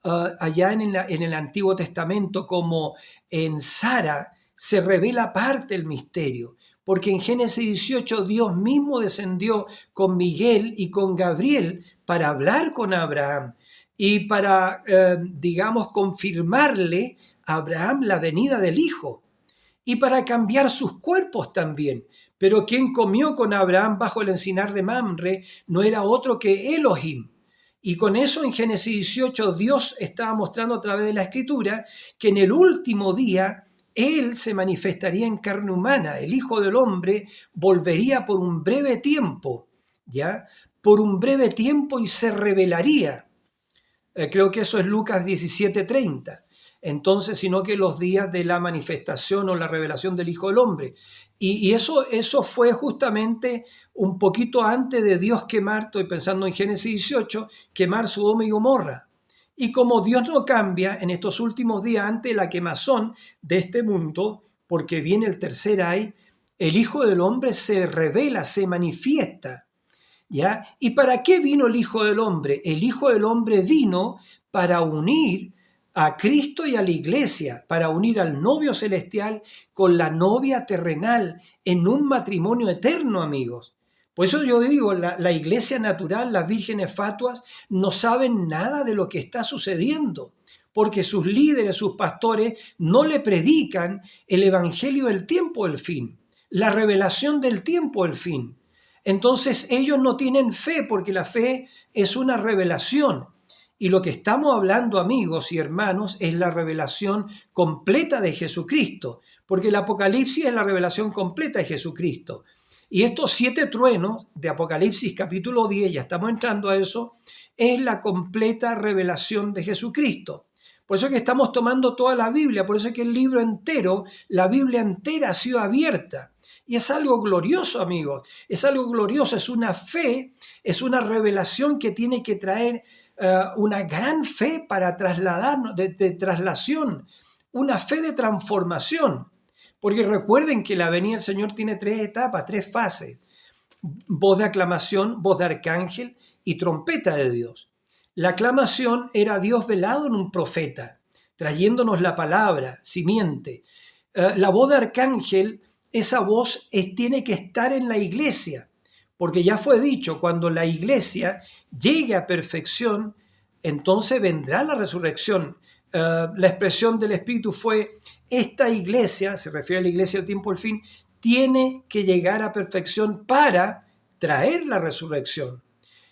allá en el Antiguo Testamento, como en Sara, se revela parte del misterio. Porque en Génesis 18 Dios mismo descendió con Miguel y con Gabriel para hablar con Abraham y para, confirmarle a Abraham la venida del Hijo y para cambiar sus cuerpos también. Pero quien comió con Abraham bajo el encinar de Mamre no era otro que Elohim. Y con eso en Génesis 18 Dios estaba mostrando a través de la Escritura que en el último día Él se manifestaría en carne humana, el Hijo del Hombre volvería por un breve tiempo, ¿ya? Por un breve tiempo y se revelaría. Creo que eso es Lucas 17:30. Entonces, sino que los días de la manifestación o la revelación del Hijo del Hombre. Y eso fue justamente un poquito antes de Dios quemar, estoy pensando en Génesis 18, quemar Sodoma y Gomorra. Y como Dios no cambia en estos últimos días ante la quemazón de este mundo, porque viene el tercer ay, el Hijo del Hombre se revela, se manifiesta. ¿Ya? ¿Y para qué vino el Hijo del Hombre? El Hijo del Hombre vino para unir a Cristo y a la iglesia, para unir al novio celestial con la novia terrenal en un matrimonio eterno, amigos. Por eso yo digo, la iglesia natural, las vírgenes fatuas, no saben nada de lo que está sucediendo, porque sus líderes, sus pastores, no le predican el evangelio del tiempo del fin, la revelación del tiempo del fin. Entonces ellos no tienen fe porque la fe es una revelación. Y lo que estamos hablando, amigos y hermanos, es la revelación completa de Jesucristo, porque el Apocalipsis es la revelación completa de Jesucristo. Y estos 7 truenos de Apocalipsis capítulo 10, ya estamos entrando a eso, es la completa revelación de Jesucristo. Por eso es que estamos tomando toda la Biblia, por eso es que el libro entero, la Biblia entera ha sido abierta. Y es algo glorioso, amigos, es algo glorioso, es una fe, es una revelación que tiene que traer una gran fe para trasladarnos, de traslación, una fe de transformación. Porque recuerden que la venida del Señor tiene 3 etapas, 3 fases. Voz de aclamación, voz de arcángel y trompeta de Dios. La aclamación era Dios velado en un profeta, trayéndonos la palabra, simiente. La voz de arcángel, esa voz tiene que estar en la iglesia, porque ya fue dicho, cuando la iglesia llegue a perfección, entonces vendrá la resurrección. La expresión del Espíritu fue, esta iglesia, se refiere a la iglesia del tiempo del fin, tiene que llegar a perfección para traer la resurrección.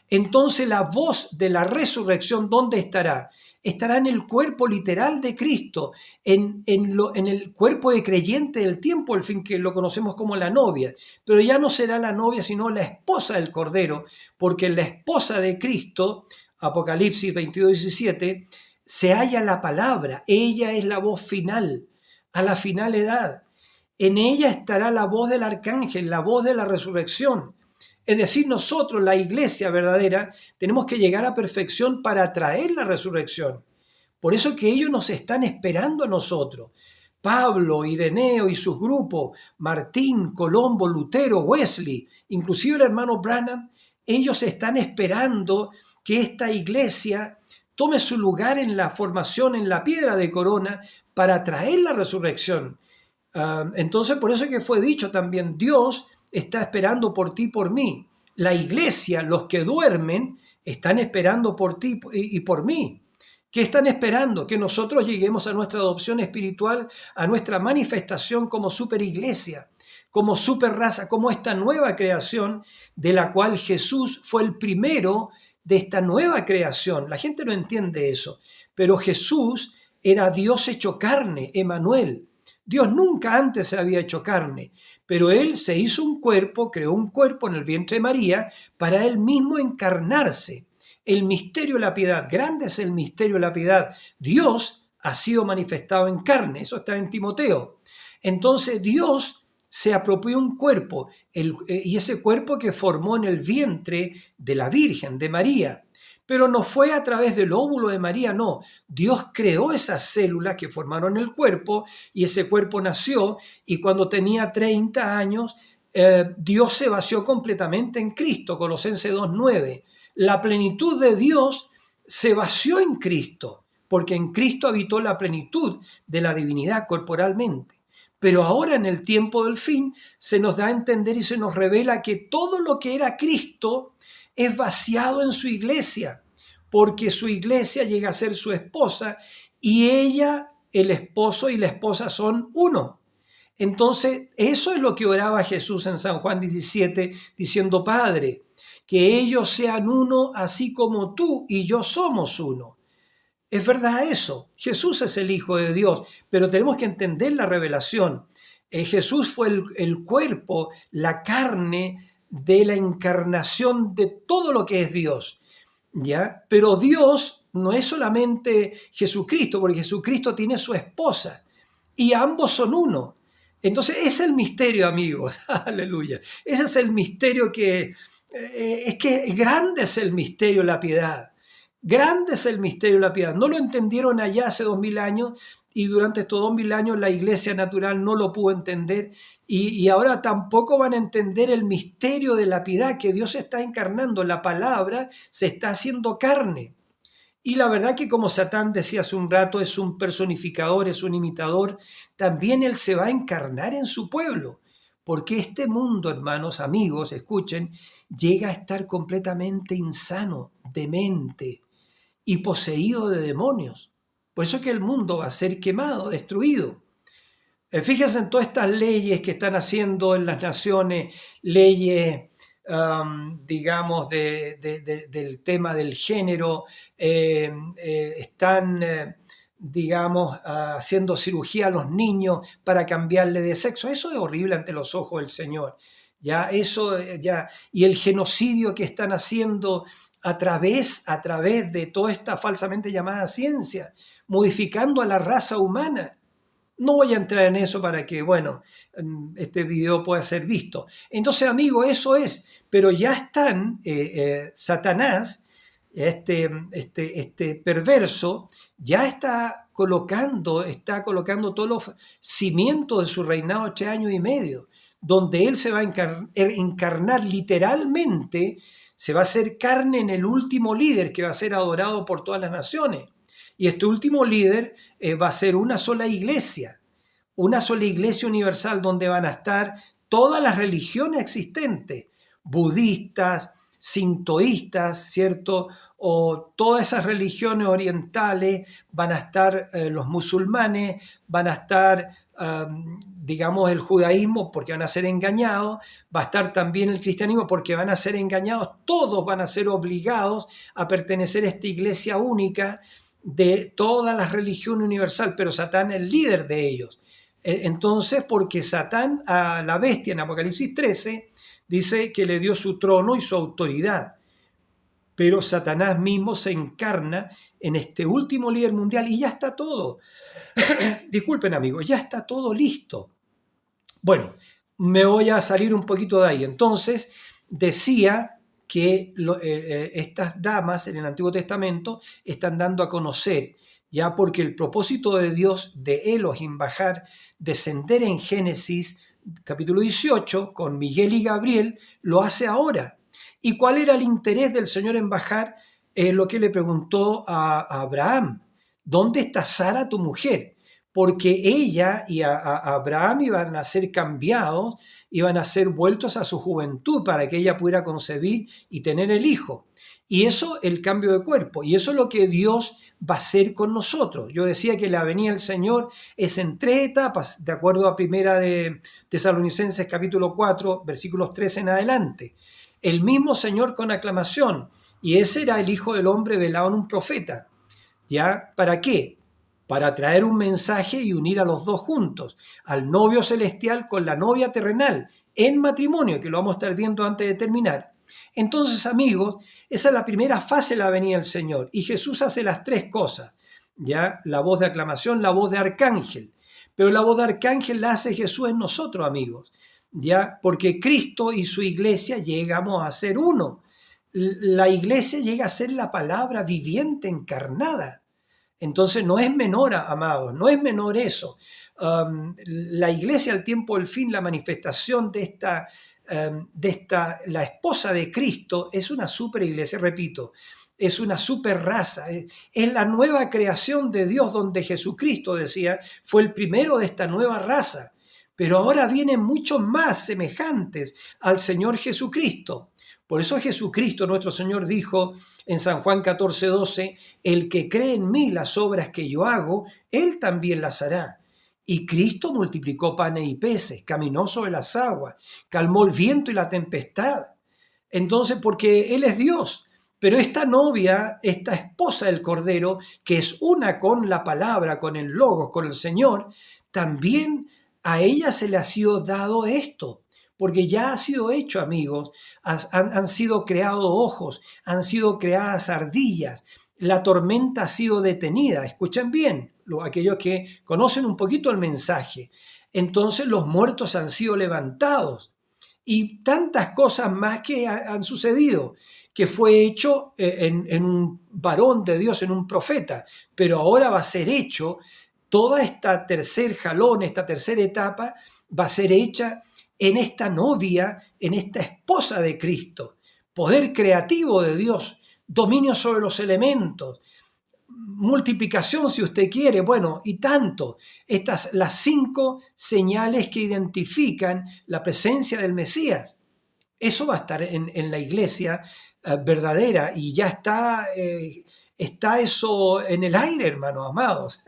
Entonces la voz de la resurrección, ¿dónde estará? Estará en el cuerpo literal de Cristo, en el cuerpo de creyente del tiempo, al fin, que lo conocemos como la novia. Pero ya no será la novia, sino la esposa del Cordero, porque la esposa de Cristo, Apocalipsis 22:17, se halla la palabra. Ella es la voz final, a la final edad. En ella estará la voz del arcángel, la voz de la resurrección. Es decir, nosotros, la iglesia verdadera, tenemos que llegar a perfección para traer la resurrección. Por eso que ellos nos están esperando a nosotros. Pablo, Ireneo y sus grupos, Martín, Colombo, Lutero, Wesley, inclusive el hermano Branham, ellos están esperando que esta iglesia tome su lugar en la formación, en la piedra de corona, para traer la resurrección. Entonces, por eso que fue dicho también, Dios está esperando por ti y por mí. La iglesia, los que duermen, están esperando por ti y por mí. ¿Qué están esperando? Que nosotros lleguemos a nuestra adopción espiritual, a nuestra manifestación como superiglesia, como superraza, como esta nueva creación de la cual Jesús fue el primero de esta nueva creación. La gente no entiende eso, pero Jesús era Dios hecho carne, Emmanuel. Dios nunca antes se había hecho carne, pero Él se hizo un cuerpo, creó un cuerpo en el vientre de María para Él mismo encarnarse. El misterio de la piedad, grande es el misterio de la piedad. Dios ha sido manifestado en carne, eso está en Timoteo. Entonces Dios se apropió un cuerpo, y ese cuerpo que formó en el vientre de la Virgen, de María. Pero no fue a través del óvulo de María, no. Dios creó esas células que formaron el cuerpo y ese cuerpo nació, y cuando tenía 30 años, Dios se vació completamente en Cristo, Colosenses 2:9. La plenitud de Dios se vació en Cristo, porque en Cristo habitó la plenitud de la divinidad corporalmente. Pero ahora en el tiempo del fin se nos da a entender y se nos revela que todo lo que era Cristo es vaciado en su iglesia, porque su iglesia llega a ser su esposa y ella, el esposo y la esposa son uno. Entonces, eso es lo que oraba Jesús en San Juan 17, diciendo, Padre, que ellos sean uno así como tú y yo somos uno. Es verdad eso. Jesús es el Hijo de Dios, pero tenemos que entender la revelación. Jesús fue el cuerpo, la carne de la encarnación de todo lo que es Dios, ¿ya? Pero Dios no es solamente Jesucristo, porque Jesucristo tiene su esposa y ambos son uno. Entonces, ese es el misterio, amigos. Aleluya. Ese es el misterio es que grande es el misterio de la piedad. Grande es el misterio de la piedad. No lo entendieron allá hace 2000 años y durante estos 2000 años la iglesia natural no lo pudo entender y ahora tampoco van a entender el misterio de la piedad, que Dios está encarnando. La palabra se está haciendo carne. Y la verdad que, como Satán decía hace un rato, es un personificador, es un imitador, también él se va a encarnar en su pueblo. Porque este mundo, hermanos, amigos, escuchen, llega a estar completamente insano, demente y poseído de demonios. Por eso es que el mundo va a ser quemado, destruido. Fíjense en todas estas leyes que están haciendo en las naciones, leyes, digamos, del tema del género, están, digamos, haciendo cirugía a los niños para cambiarle de sexo. Eso es horrible ante los ojos del Señor. Ya, eso, ya, y el genocidio que están haciendo a través de toda esta falsamente llamada ciencia, modificando a la raza humana. No voy a entrar en eso para que, bueno, este video pueda ser visto. Entonces, amigo, eso es. Pero ya están, Satanás este perverso, ya está colocando todos los cimientos de su reinado 3 años y medio, donde él se va a encarnar literalmente, se va a hacer carne en el último líder que va a ser adorado por todas las naciones. Y este último líder va a ser una sola iglesia universal donde van a estar todas las religiones existentes, budistas, sintoístas, ¿cierto? O todas esas religiones orientales, van a estar los musulmanes, van a estar, digamos, el judaísmo porque van a ser engañados, va a estar también el cristianismo porque van a ser engañados, todos van a ser obligados a pertenecer a esta iglesia única de toda la religión universal, pero Satán es el líder de ellos. Entonces, porque Satán a la bestia en Apocalipsis 13 dice que le dio su trono y su autoridad, pero Satanás mismo se encarna en este último líder mundial y ya está todo. Disculpen amigos, ya está todo listo. Bueno, me voy a salir un poquito de ahí. Entonces, decía que estas damas en el Antiguo Testamento están dando a conocer, ya porque el propósito de Dios de Elohim bajar, descender en Génesis capítulo 18 con Miguel y Gabriel, lo hace ahora. ¿Y cuál era el interés del Señor en bajar? Lo que le preguntó a Abraham: ¿dónde está Sara tu mujer? Porque ella y a Abraham iban a ser cambiados, iban a ser vueltos a su juventud para que ella pudiera concebir y tener el hijo. Y eso, el cambio de cuerpo, y eso es lo que Dios va a hacer con nosotros. Yo decía que la venida del Señor es en 3 etapas, de acuerdo a Primera de Tesalonicenses capítulo 4, versículos 13 en adelante. El mismo Señor con aclamación, y ese era el Hijo del Hombre velado en un profeta. ¿Ya? ¿Para qué? Para traer un mensaje y unir a los dos juntos, al novio celestial con la novia terrenal, en matrimonio, que lo vamos a estar viendo antes de terminar. Entonces, amigos, esa es la primera fase de la venida del Señor, y Jesús hace las 3 cosas, ¿ya? La voz de aclamación, la voz de arcángel, pero la voz de arcángel la hace Jesús en nosotros, amigos, ¿ya? Porque Cristo y su iglesia llegamos a ser uno. La iglesia llega a ser la palabra viviente encarnada. Entonces no es menor, amados, no es menor eso. La iglesia al tiempo del fin, la manifestación de la esposa de Cristo, es una super iglesia, repito, es una super raza, es la nueva creación de Dios, donde Jesucristo, decía, fue el primero de esta nueva raza. Pero ahora vienen muchos más semejantes al Señor Jesucristo. Por eso Jesucristo, nuestro Señor, dijo en San Juan 14:12, el que cree en mí las obras que yo hago, él también las hará. Y Cristo multiplicó panes y peces, caminó sobre las aguas, calmó el viento y la tempestad. Entonces, porque Él es Dios. Pero esta novia, esta esposa del Cordero, que es una con la palabra, con el Logos, con el Señor, también a ella se le ha sido dado esto. Porque ya ha sido hecho, amigos, han sido creados ojos, han sido creadas ardillas, la tormenta ha sido detenida. Escuchen bien, aquellos que conocen un poquito el mensaje. Entonces los muertos han sido levantados y tantas cosas más que han sucedido, que fue hecho en un varón de Dios, en un profeta, pero ahora va a ser hecho, toda esta tercer jalón, esta tercera etapa, va a ser hecha en esta novia, en esta esposa de Cristo, poder creativo de Dios, dominio sobre los elementos, multiplicación si usted quiere, bueno, y tanto. Estas las 5 señales que identifican la presencia del Mesías. Eso va a estar en la iglesia verdadera y ya está eso en el aire, hermanos amados.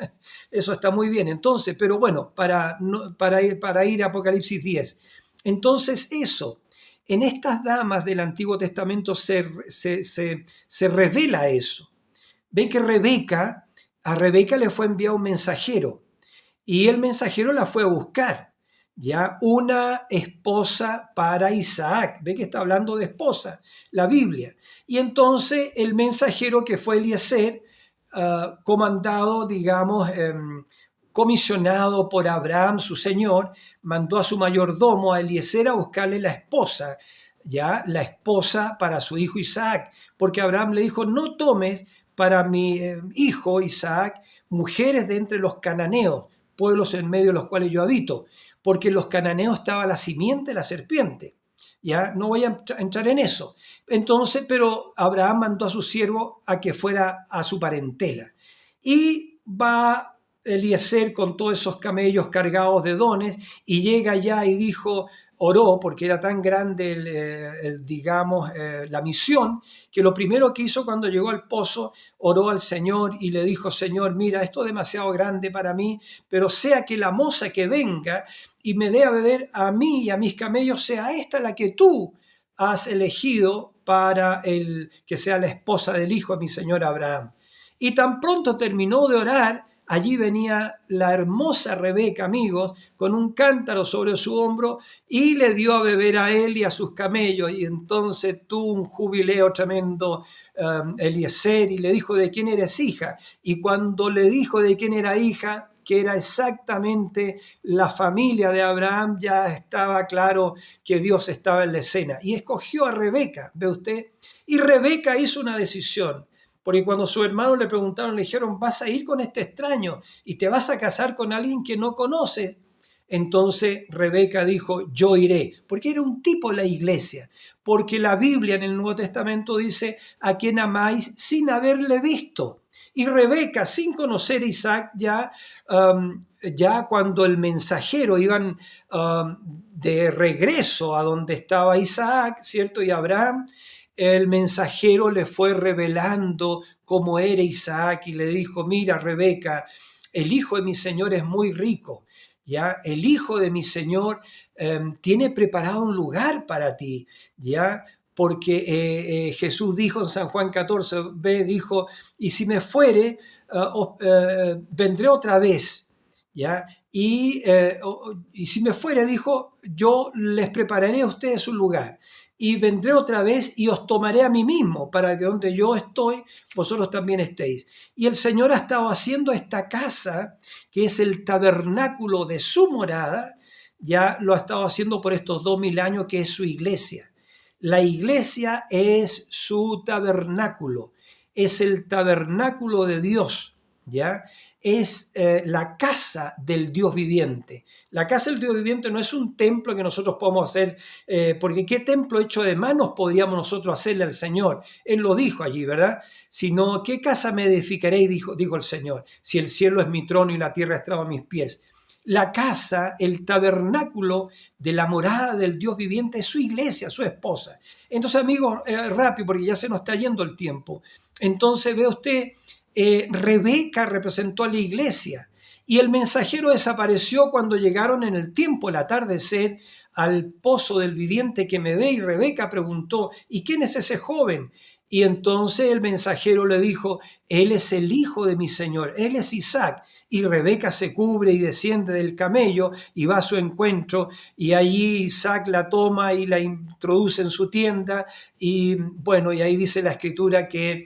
Eso está muy bien. Entonces, pero bueno, para ir a Apocalipsis 10. Entonces eso, en estas damas del Antiguo Testamento se revela eso. Ve que a Rebeca le fue enviado un mensajero y el mensajero la fue a buscar, ya una esposa para Isaac. Ve que está hablando de esposa, la Biblia. Y entonces el mensajero, que fue Eliezer, comandado, digamos, comisionado por Abraham, su señor, mandó a su mayordomo, a Eliezer, a buscarle la esposa, ya la esposa para su hijo Isaac, porque Abraham le dijo, no tomes para mi hijo Isaac mujeres de entre los cananeos, pueblos en medio de los cuales yo habito, porque en los cananeos estaba la simiente de la serpiente. Ya no voy a entrar en eso. Entonces, pero Abraham mandó a su siervo a que fuera a su parentela. Y va Eliezer con todos esos camellos cargados de dones y llega allá y dijo, oró, porque era tan grande, la misión, que lo primero que hizo cuando llegó al pozo, oró al Señor y le dijo, Señor, mira, esto es demasiado grande para mí, pero sea que la moza que venga y me dé a beber a mí y a mis camellos, sea esta la que tú has elegido para que sea la esposa del hijo de mi señor Abraham. Y tan pronto terminó de orar, allí venía la hermosa Rebeca, amigos, con un cántaro sobre su hombro y le dio a beber a él y a sus camellos. Y entonces tuvo un jubileo tremendo Eliezer y le dijo, ¿de quién eres hija? Y cuando le dijo de quién era hija, que era exactamente la familia de Abraham, ya estaba claro que Dios estaba en la escena. Y escogió a Rebeca, ¿ve usted? Y Rebeca hizo una decisión. Porque cuando sus hermanos le preguntaron, le dijeron, vas a ir con este extraño y te vas a casar con alguien que no conoces. Entonces Rebeca dijo, yo iré, porque era un tipo de la iglesia, porque la Biblia en el Nuevo Testamento dice, a quien amáis sin haberle visto. Y Rebeca, sin conocer a Isaac, ya cuando el mensajero iban de regreso a donde estaba Isaac, ¿cierto? Y Abraham, el mensajero le fue revelando cómo era Isaac y le dijo, mira Rebeca, el hijo de mi señor es muy rico, ¿ya? El hijo de mi señor tiene preparado un lugar para ti, ¿ya? Porque Jesús dijo en San Juan 14, dijo, y si me fuere, vendré otra vez, ¿ya? Y si me fuere, dijo, yo les prepararé a ustedes un lugar. Y vendré otra vez y os tomaré a mí mismo, para que donde yo estoy, vosotros también estéis. Y el Señor ha estado haciendo esta casa, que es el tabernáculo de su morada, ya lo ha estado haciendo por estos 2000 años, que es su iglesia. La iglesia es su tabernáculo, es el tabernáculo de Dios, ¿ya? Es la casa del Dios viviente. La casa del Dios viviente no es un templo que nosotros podamos hacer, porque ¿qué templo hecho de manos podríamos nosotros hacerle al Señor? Él lo dijo allí, ¿verdad? Sino, ¿qué casa me edificaréis? Dijo el Señor, si el cielo es mi trono y la tierra estrado a mis pies. La casa, el tabernáculo de la morada del Dios viviente es su iglesia, su esposa. Entonces, amigos, rápido, porque ya se nos está yendo el tiempo. Entonces, ve usted, Rebeca representó a la iglesia y el mensajero desapareció cuando llegaron en el tiempo, el atardecer, al pozo del viviente que me ve, y Rebeca preguntó, ¿y quién es ese joven? Y entonces el mensajero le dijo, él es el hijo de mi señor, él es Isaac. Y Rebeca se cubre y desciende del camello y va a su encuentro, y allí Isaac la toma y la introduce en su tienda, y bueno, y ahí dice la escritura que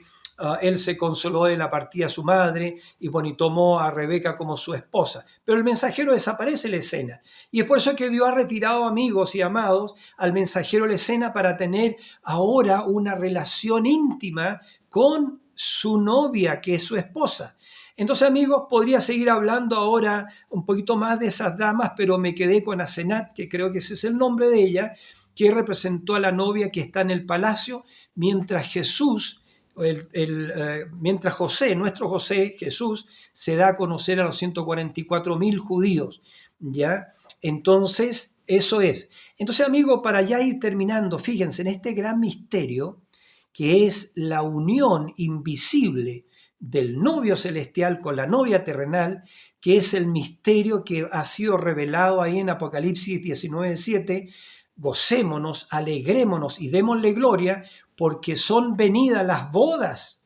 él se consoló de la partida de su madre y, bueno, y tomó a Rebeca como su esposa. Pero el mensajero desaparece de la escena. Y es por eso que Dios ha retirado, amigos y amados, al mensajero de la escena para tener ahora una relación íntima con su novia, que es su esposa. Entonces, amigos, podría seguir hablando ahora un poquito más de esas damas, pero me quedé con Asenat, que creo que ese es el nombre de ella, que representó a la novia que está en el palacio, mientras mientras José, nuestro José, Jesús, se da a conocer a los 144.000 judíos, ¿ya? Entonces, eso es. Entonces, amigos, para ya ir terminando, fíjense en este gran misterio, que es la unión invisible del novio celestial con la novia terrenal, que es el misterio que ha sido revelado ahí en Apocalipsis 19:7. Gocémonos, alegrémonos y démosle gloria, porque son venidas las bodas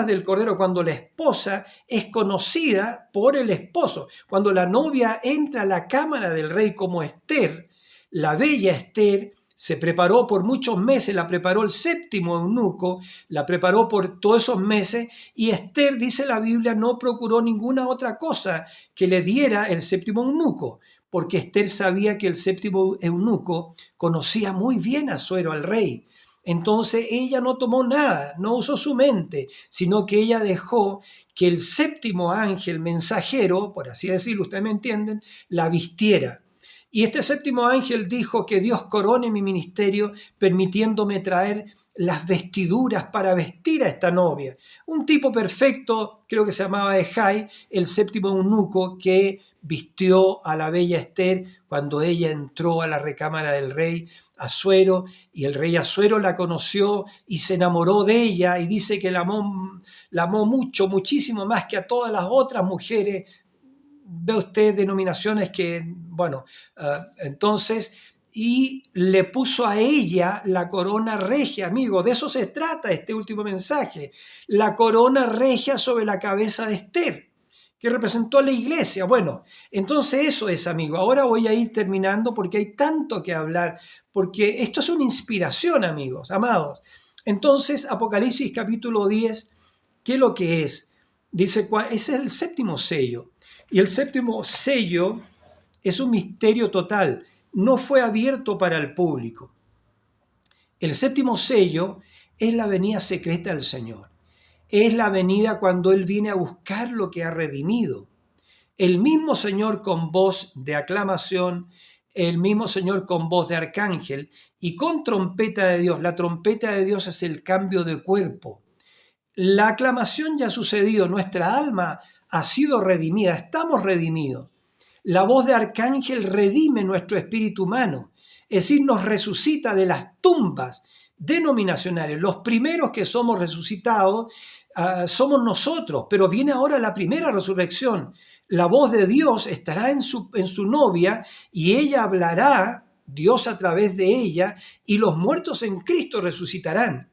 del Cordero, cuando la esposa es conocida por el esposo, cuando la novia entra a la cámara del rey como Esther, la bella Esther, se preparó por muchos meses, la preparó el séptimo eunuco, la preparó por todos esos meses, y Esther, dice la Biblia, no procuró ninguna otra cosa que le diera el séptimo eunuco, porque Esther sabía que el séptimo eunuco conocía muy bien a Asuero, al rey. Entonces ella no tomó nada, no usó su mente, sino que ella dejó que el séptimo ángel mensajero, por así decirlo, ustedes me entienden, la vistiera. Y este séptimo ángel dijo que Dios corone mi ministerio permitiéndome traer las vestiduras para vestir a esta novia. Un tipo perfecto, creo que se llamaba Ejai, el séptimo eunuco que vistió a la bella Esther cuando ella entró a la recámara del rey Asuero, y el rey Asuero la conoció y se enamoró de ella, y dice que la amó mucho, muchísimo más que a todas las otras mujeres. Ve usted denominaciones que, bueno, entonces, y le puso a ella la corona regia, amigo, de eso se trata este último mensaje, la corona regia sobre la cabeza de Esther, que representó a la iglesia. Bueno, entonces eso es, amigo. Ahora voy a ir terminando porque hay tanto que hablar, porque esto es una inspiración, amigos, amados. Entonces, Apocalipsis capítulo 10, ¿qué es lo que es? Dice, es el séptimo sello. Y el séptimo sello es un misterio total, no fue abierto para el público. El séptimo sello es la venida secreta del Señor. Es la venida cuando Él viene a buscar lo que ha redimido. El mismo Señor con voz de aclamación, el mismo Señor con voz de arcángel y con trompeta de Dios. La trompeta de Dios es el cambio de cuerpo. La aclamación ya sucedió, nuestra alma ha sido redimida, estamos redimidos. La voz de arcángel redime nuestro espíritu humano, es decir, nos resucita de las tumbas denominacionales. Los primeros que somos resucitados somos nosotros, pero viene ahora la primera resurrección. La voz de Dios estará en su novia y ella hablará, Dios a través de ella, y los muertos en Cristo resucitarán.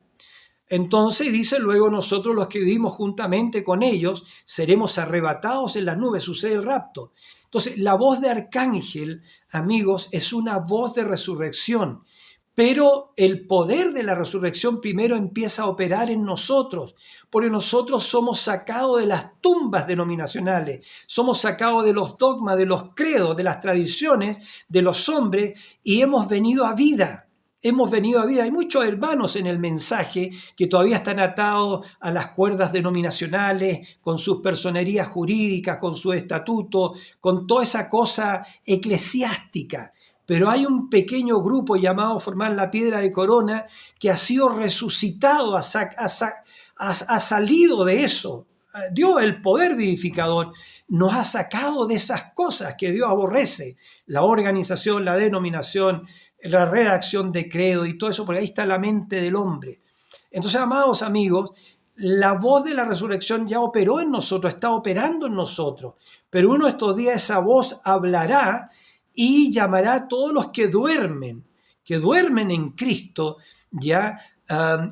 Entonces dice luego nosotros los que vivimos juntamente con ellos seremos arrebatados en las nubes, sucede el rapto. Entonces la voz de arcángel, amigos, es una voz de resurrección, pero el poder de la resurrección primero empieza a operar en nosotros, porque nosotros somos sacados de las tumbas denominacionales, somos sacados de los dogmas, de los credos, de las tradiciones de los hombres y hemos venido a vida. Hemos venido a vida. Hay muchos hermanos en el mensaje que todavía están atados a las cuerdas denominacionales, con sus personerías jurídicas, con su estatuto, con toda esa cosa eclesiástica. Pero hay un pequeño grupo llamado Formar la Piedra de Corona que ha sido resucitado, ha salido de eso. Dios, el poder vivificador, nos ha sacado de esas cosas que Dios aborrece. La organización, la denominación, la redacción de credo y todo eso, porque ahí está la mente del hombre. Entonces, amados amigos, la voz de la resurrección ya operó en nosotros, está operando en nosotros, pero uno de estos días esa voz hablará y llamará a todos los que duermen en Cristo, ya,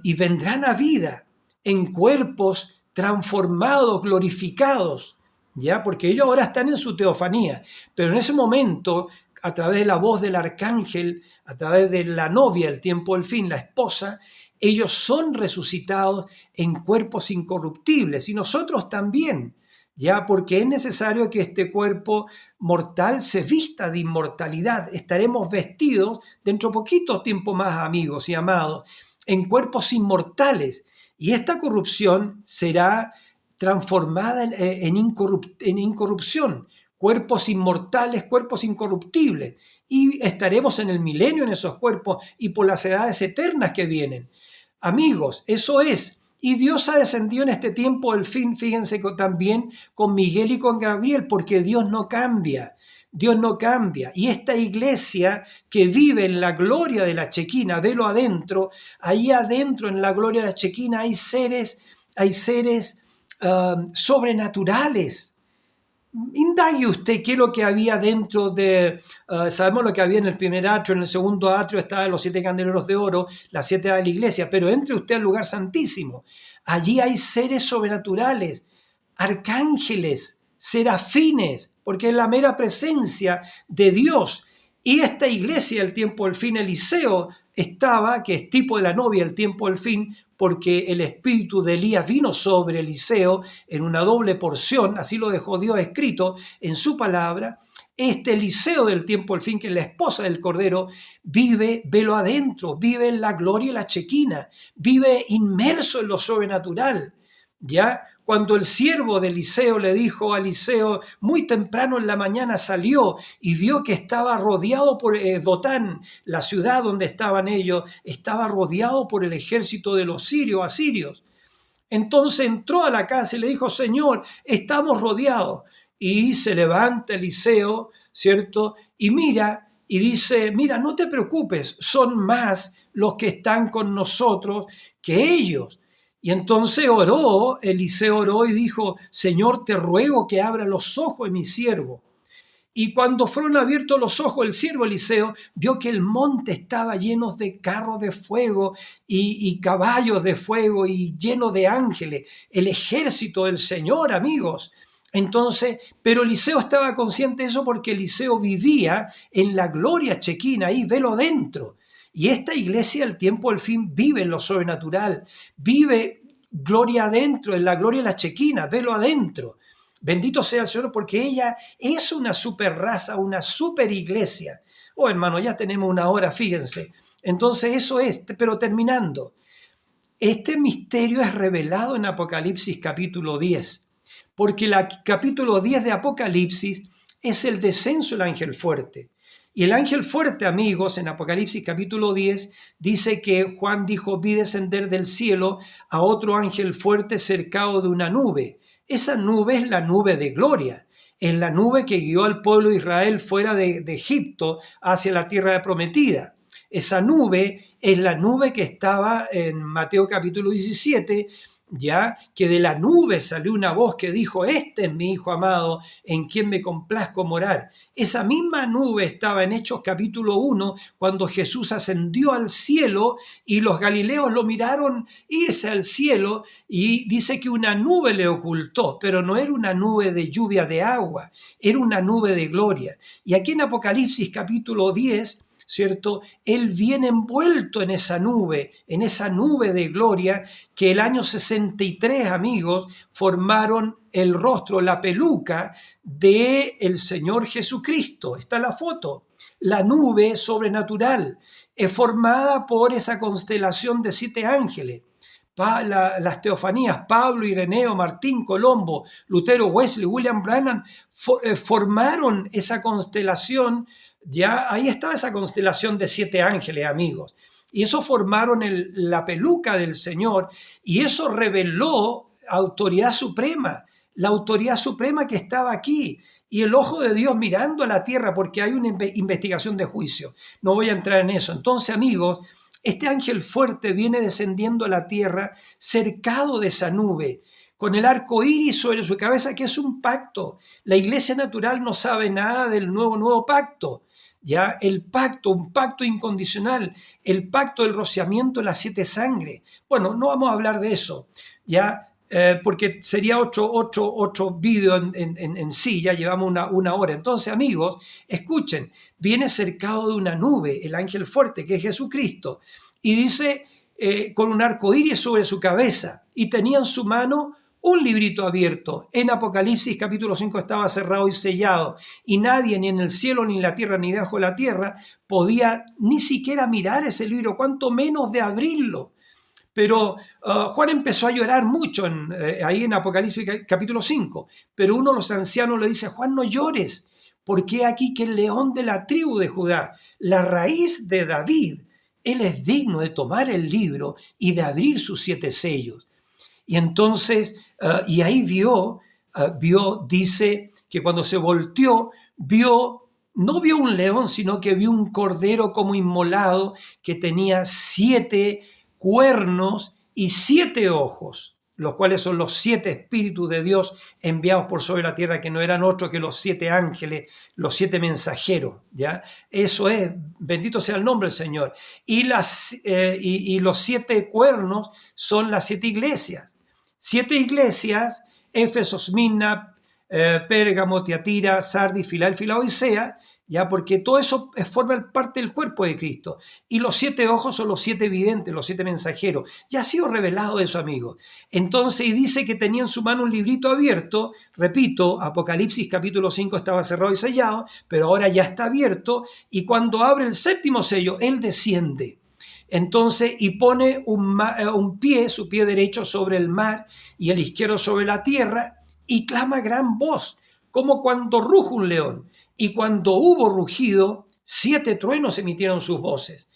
y vendrán a vida en cuerpos transformados, glorificados, ya, porque ellos ahora están en su teofanía, pero en ese momento, a través de la voz del arcángel, a través de la novia, el tiempo del fin, la esposa, ellos son resucitados en cuerpos incorruptibles y nosotros también, ya, porque es necesario que este cuerpo mortal se vista de inmortalidad. Estaremos vestidos dentro de poquito tiempo más, amigos y amados, en cuerpos inmortales y esta corrupción será transformada en incorrupción. Cuerpos inmortales, cuerpos incorruptibles, y estaremos en el milenio en esos cuerpos y por las edades eternas que vienen. Amigos, eso es, y Dios ha descendido en este tiempo del fin, fíjense también con Miguel y con Gabriel, porque Dios no cambia, y esta iglesia que vive en la gloria de la Chequina, velo adentro, ahí adentro en la gloria de la Chequina hay seres sobrenaturales. Indague usted qué es lo que había dentro de, sabemos lo que había en el primer atrio, en el segundo atrio estaban los 7 candeleros de oro, las 7 de la iglesia, pero entre usted al lugar santísimo. Allí hay seres sobrenaturales, arcángeles, serafines, porque es la mera presencia de Dios. Y esta iglesia, el tiempo del fin, Eliseo estaba, que es tipo de la novia, el tiempo del fin, porque el espíritu de Elías vino sobre Eliseo en una doble porción, así lo dejó Dios escrito en su palabra, Este Eliseo del tiempo del fin, que es la esposa del Cordero, vive, velo adentro, vive en la gloria y la chequina, vive inmerso en lo sobrenatural. ¿Ya? Cuando el siervo de Eliseo le dijo a Eliseo, muy temprano en la mañana salió y vio que estaba rodeado por Dotán, la ciudad donde estaban ellos, estaba rodeado por el ejército de los asirios. Entonces entró a la casa y le dijo, Señor, estamos rodeados. Y se levanta Eliseo, ¿cierto? Y mira y dice, mira, no te preocupes, son más los que están con nosotros que ellos. Y entonces Eliseo oró y dijo, Señor, te ruego que abra los ojos de mi siervo. Y cuando fueron abiertos los ojos, el siervo Eliseo vio que el monte estaba lleno de carros de fuego y caballos de fuego y lleno de ángeles, el ejército del Señor, amigos. Entonces, pero Eliseo estaba consciente de eso porque Eliseo vivía en la gloria chequina, ahí, velo dentro. Y esta iglesia al tiempo del fin vive en lo sobrenatural, vive gloria adentro, en la gloria de la chequina, velo adentro. Bendito sea el Señor porque ella es una super raza, una super iglesia. Oh, hermano, ya tenemos una hora, fíjense. Entonces eso es, pero terminando. Este misterio es revelado en Apocalipsis capítulo 10, porque el capítulo 10 de Apocalipsis es el descenso del ángel fuerte. Y el ángel fuerte, amigos, en Apocalipsis capítulo 10, dice que Juan dijo, vi descender del cielo a otro ángel fuerte cercado de una nube. Esa nube es la nube de gloria, es la nube que guió al pueblo de Israel fuera de Egipto hacia la tierra prometida. Esa nube es la nube que estaba en Mateo capítulo 17, ya que de la nube salió una voz que dijo, este es mi Hijo amado, en quien me complazco morar. Esa misma nube estaba en Hechos capítulo 1, cuando Jesús ascendió al cielo y los galileos lo miraron irse al cielo y dice que una nube le ocultó, pero no era una nube de lluvia de agua, era una nube de gloria. Y aquí en Apocalipsis capítulo 10, ¿cierto? Él viene envuelto en esa nube de gloria que el año 63, amigos, formaron el rostro, la peluca del Señor Jesucristo. Está la foto. La nube sobrenatural es formada por esa constelación de 7 ángeles. Las teofanías, Pablo, Ireneo, Martín, Colombo, Lutero, Wesley, William Branham, formaron esa constelación. Ya ahí estaba esa constelación de 7 ángeles, amigos. Y eso formaron la peluca del Señor y eso reveló autoridad suprema, la autoridad suprema que estaba aquí y el ojo de Dios mirando a la tierra porque hay una investigación de juicio. No voy a entrar en eso. Entonces, amigos, este ángel fuerte viene descendiendo a la tierra cercado de esa nube, con el arco iris sobre su cabeza, que es un pacto. La iglesia natural no sabe nada del nuevo pacto. Ya el pacto, un pacto incondicional, el pacto del rociamiento de las 7 sangres. Bueno, no vamos a hablar de eso, ya porque sería otro vídeo en sí, ya llevamos una hora. Entonces, amigos, escuchen, viene cercado de una nube, el ángel fuerte, que es Jesucristo, y dice, con un arco iris sobre su cabeza, y tenía en su mano un librito abierto. En Apocalipsis capítulo 5 estaba cerrado y sellado, y nadie, ni en el cielo, ni en la tierra, ni debajo de la tierra, podía ni siquiera mirar ese libro, cuanto menos de abrirlo. Pero Juan empezó a llorar mucho ahí en Apocalipsis capítulo 5. Pero uno de los ancianos le dice, Juan, no llores, porque aquí que el león de la tribu de Judá, la raíz de David, él es digno de tomar el libro y de abrir sus 7 sellos. Y entonces, y ahí vio, dice que cuando se volteó, no vio un león, sino que vio un cordero como inmolado que tenía 7 cuernos y 7 ojos, los cuales son los 7 espíritus de Dios enviados por sobre la tierra, que no eran otros que los 7 ángeles, los 7 mensajeros, ¿ya? Eso es, bendito sea el nombre del Señor. Y los 7 cuernos son las 7 iglesias. 7 iglesias, Éfeso, Esmirna, Pérgamo, Tiatira, Sardis, Filadelfia y Laodicea, ya, porque todo eso forma parte del cuerpo de Cristo. Y los 7 ojos son los 7 videntes, los 7 mensajeros. Ya ha sido revelado eso, amigos. Entonces, y dice que tenía en su mano un librito abierto. Repito, Apocalipsis capítulo 5 estaba cerrado y sellado, pero ahora ya está abierto. Y cuando abre el 7º sello, él desciende. Entonces, y pone un pie, su pie derecho sobre el mar y el izquierdo sobre la tierra, y clama a gran voz, como cuando ruge un león. Y cuando hubo rugido, 7 truenos emitieron sus voces.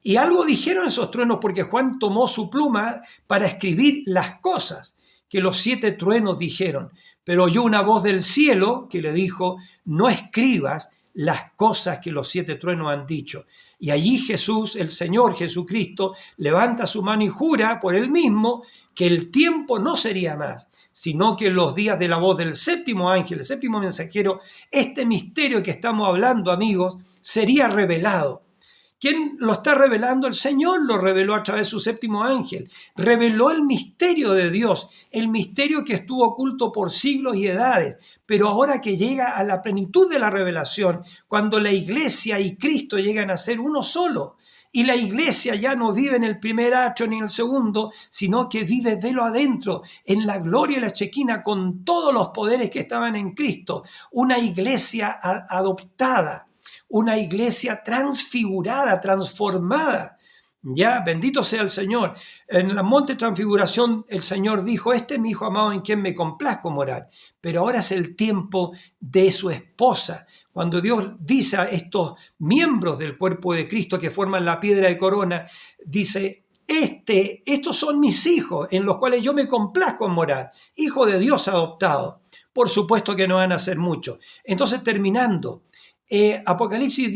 Y algo dijeron esos truenos, porque Juan tomó su pluma para escribir las cosas que los 7 truenos dijeron. Pero oyó una voz del cielo que le dijo: no escribas las cosas que los 7 truenos han dicho. Y allí Jesús, el Señor Jesucristo, levanta su mano y jura por él mismo que el tiempo no sería más, sino que en los días de la voz del 7º ángel, el 7º mensajero, este misterio que estamos hablando, amigos, sería revelado. ¿Quién lo está revelando? El Señor lo reveló a través de su 7º ángel. Reveló el misterio de Dios, el misterio que estuvo oculto por siglos y edades, pero ahora que llega a la plenitud de la revelación, cuando la iglesia y Cristo llegan a ser uno solo, y la iglesia ya no vive en el primer atrio ni en el segundo, sino que vive velo adentro, en la gloria y la chequina, con todos los poderes que estaban en Cristo. Una iglesia adoptada, una iglesia transfigurada, transformada. Ya, bendito sea el Señor. En el monte de transfiguración el Señor dijo: este es mi Hijo amado en quien me complazco morar. Pero ahora es el tiempo de su esposa. Cuando Dios dice a estos miembros del cuerpo de Cristo que forman la piedra de corona, dice: estos son mis hijos en los cuales yo me complazco en morar. Hijo de Dios adoptado. Por supuesto que no van a ser muchos. Entonces, terminando, Apocalipsis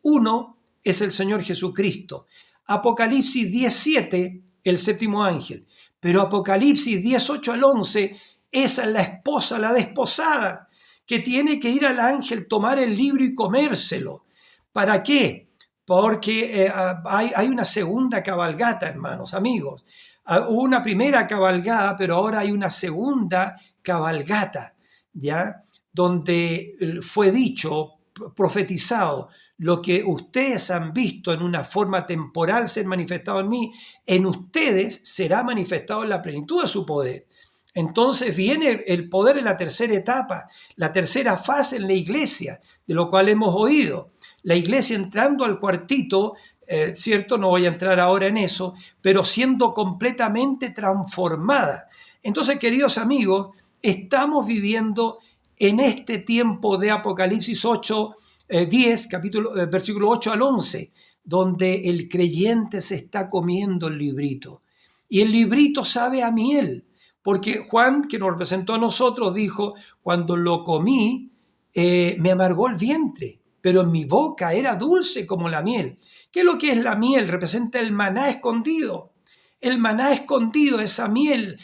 10:1 es el Señor Jesucristo. Apocalipsis 10:7, el 7º ángel. Pero Apocalipsis 10:8 al 11, esa es la esposa, la desposada, que tiene que ir al ángel, tomar el libro y comérselo. ¿Para qué? Porque hay una segunda cabalgata, hermanos, amigos. Hubo una primera cabalgada, pero ahora hay una segunda cabalgata, ¿ya? Donde fue dicho, profetizado: lo que ustedes han visto en una forma temporal ser manifestado en mí, en ustedes será manifestado en la plenitud de su poder. Entonces viene el poder de la tercera etapa, la tercera fase en la iglesia, de lo cual hemos oído. La iglesia entrando al cuartito, ¿cierto? No voy a entrar ahora en eso, pero siendo completamente transformada. Entonces, queridos amigos, estamos viviendo en este tiempo de Apocalipsis 10, versículo 8 al 11, donde el creyente se está comiendo el librito. Y el librito sabe a miel, porque Juan, que nos representó a nosotros, dijo: cuando lo comí, me amargó el vientre, pero en mi boca era dulce como la miel. ¿Qué es lo que es la miel? Representa el maná escondido. El maná escondido, esa miel,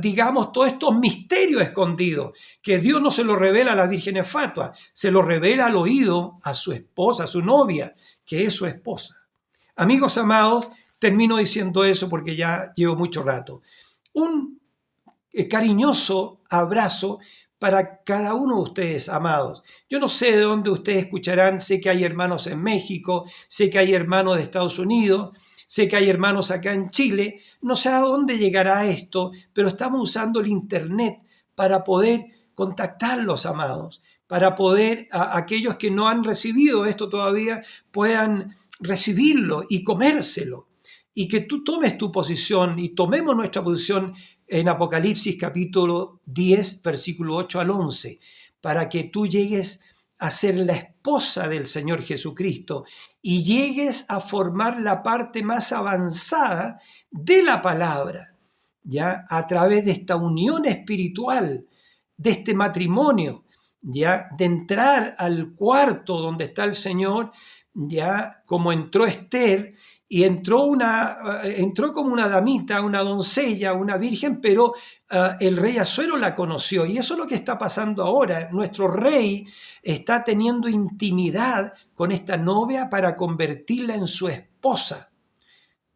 digamos, todos estos misterios escondidos, que Dios no se lo revela a la Virgen Fatua, se lo revela al oído a su esposa, a su novia, que es su esposa. Amigos amados, termino diciendo eso porque ya llevo mucho rato. Un cariñoso abrazo para cada uno de ustedes, amados. Yo no sé de dónde ustedes escucharán, sé que hay hermanos en México, sé que hay hermanos de Estados Unidos, sé que hay hermanos acá en Chile, no sé a dónde llegará esto, pero estamos usando el internet para poder contactarlos, amados, para poder, aquellos que no han recibido esto todavía, puedan recibirlo y comérselo. Y que tú tomes tu posición y tomemos nuestra posición en Apocalipsis capítulo 10, versículo 8 al 11, para que tú llegues a ser la esposa del Señor Jesucristo y llegues a formar la parte más avanzada de la palabra, ya a través de esta unión espiritual, de este matrimonio, ya de entrar al cuarto donde está el Señor, ya como entró Esther. Y entró como una damita, una doncella, una virgen, pero el rey Asuero la conoció. Y eso es lo que está pasando ahora. Nuestro rey está teniendo intimidad con esta novia para convertirla en su esposa.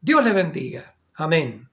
Dios le bendiga. Amén.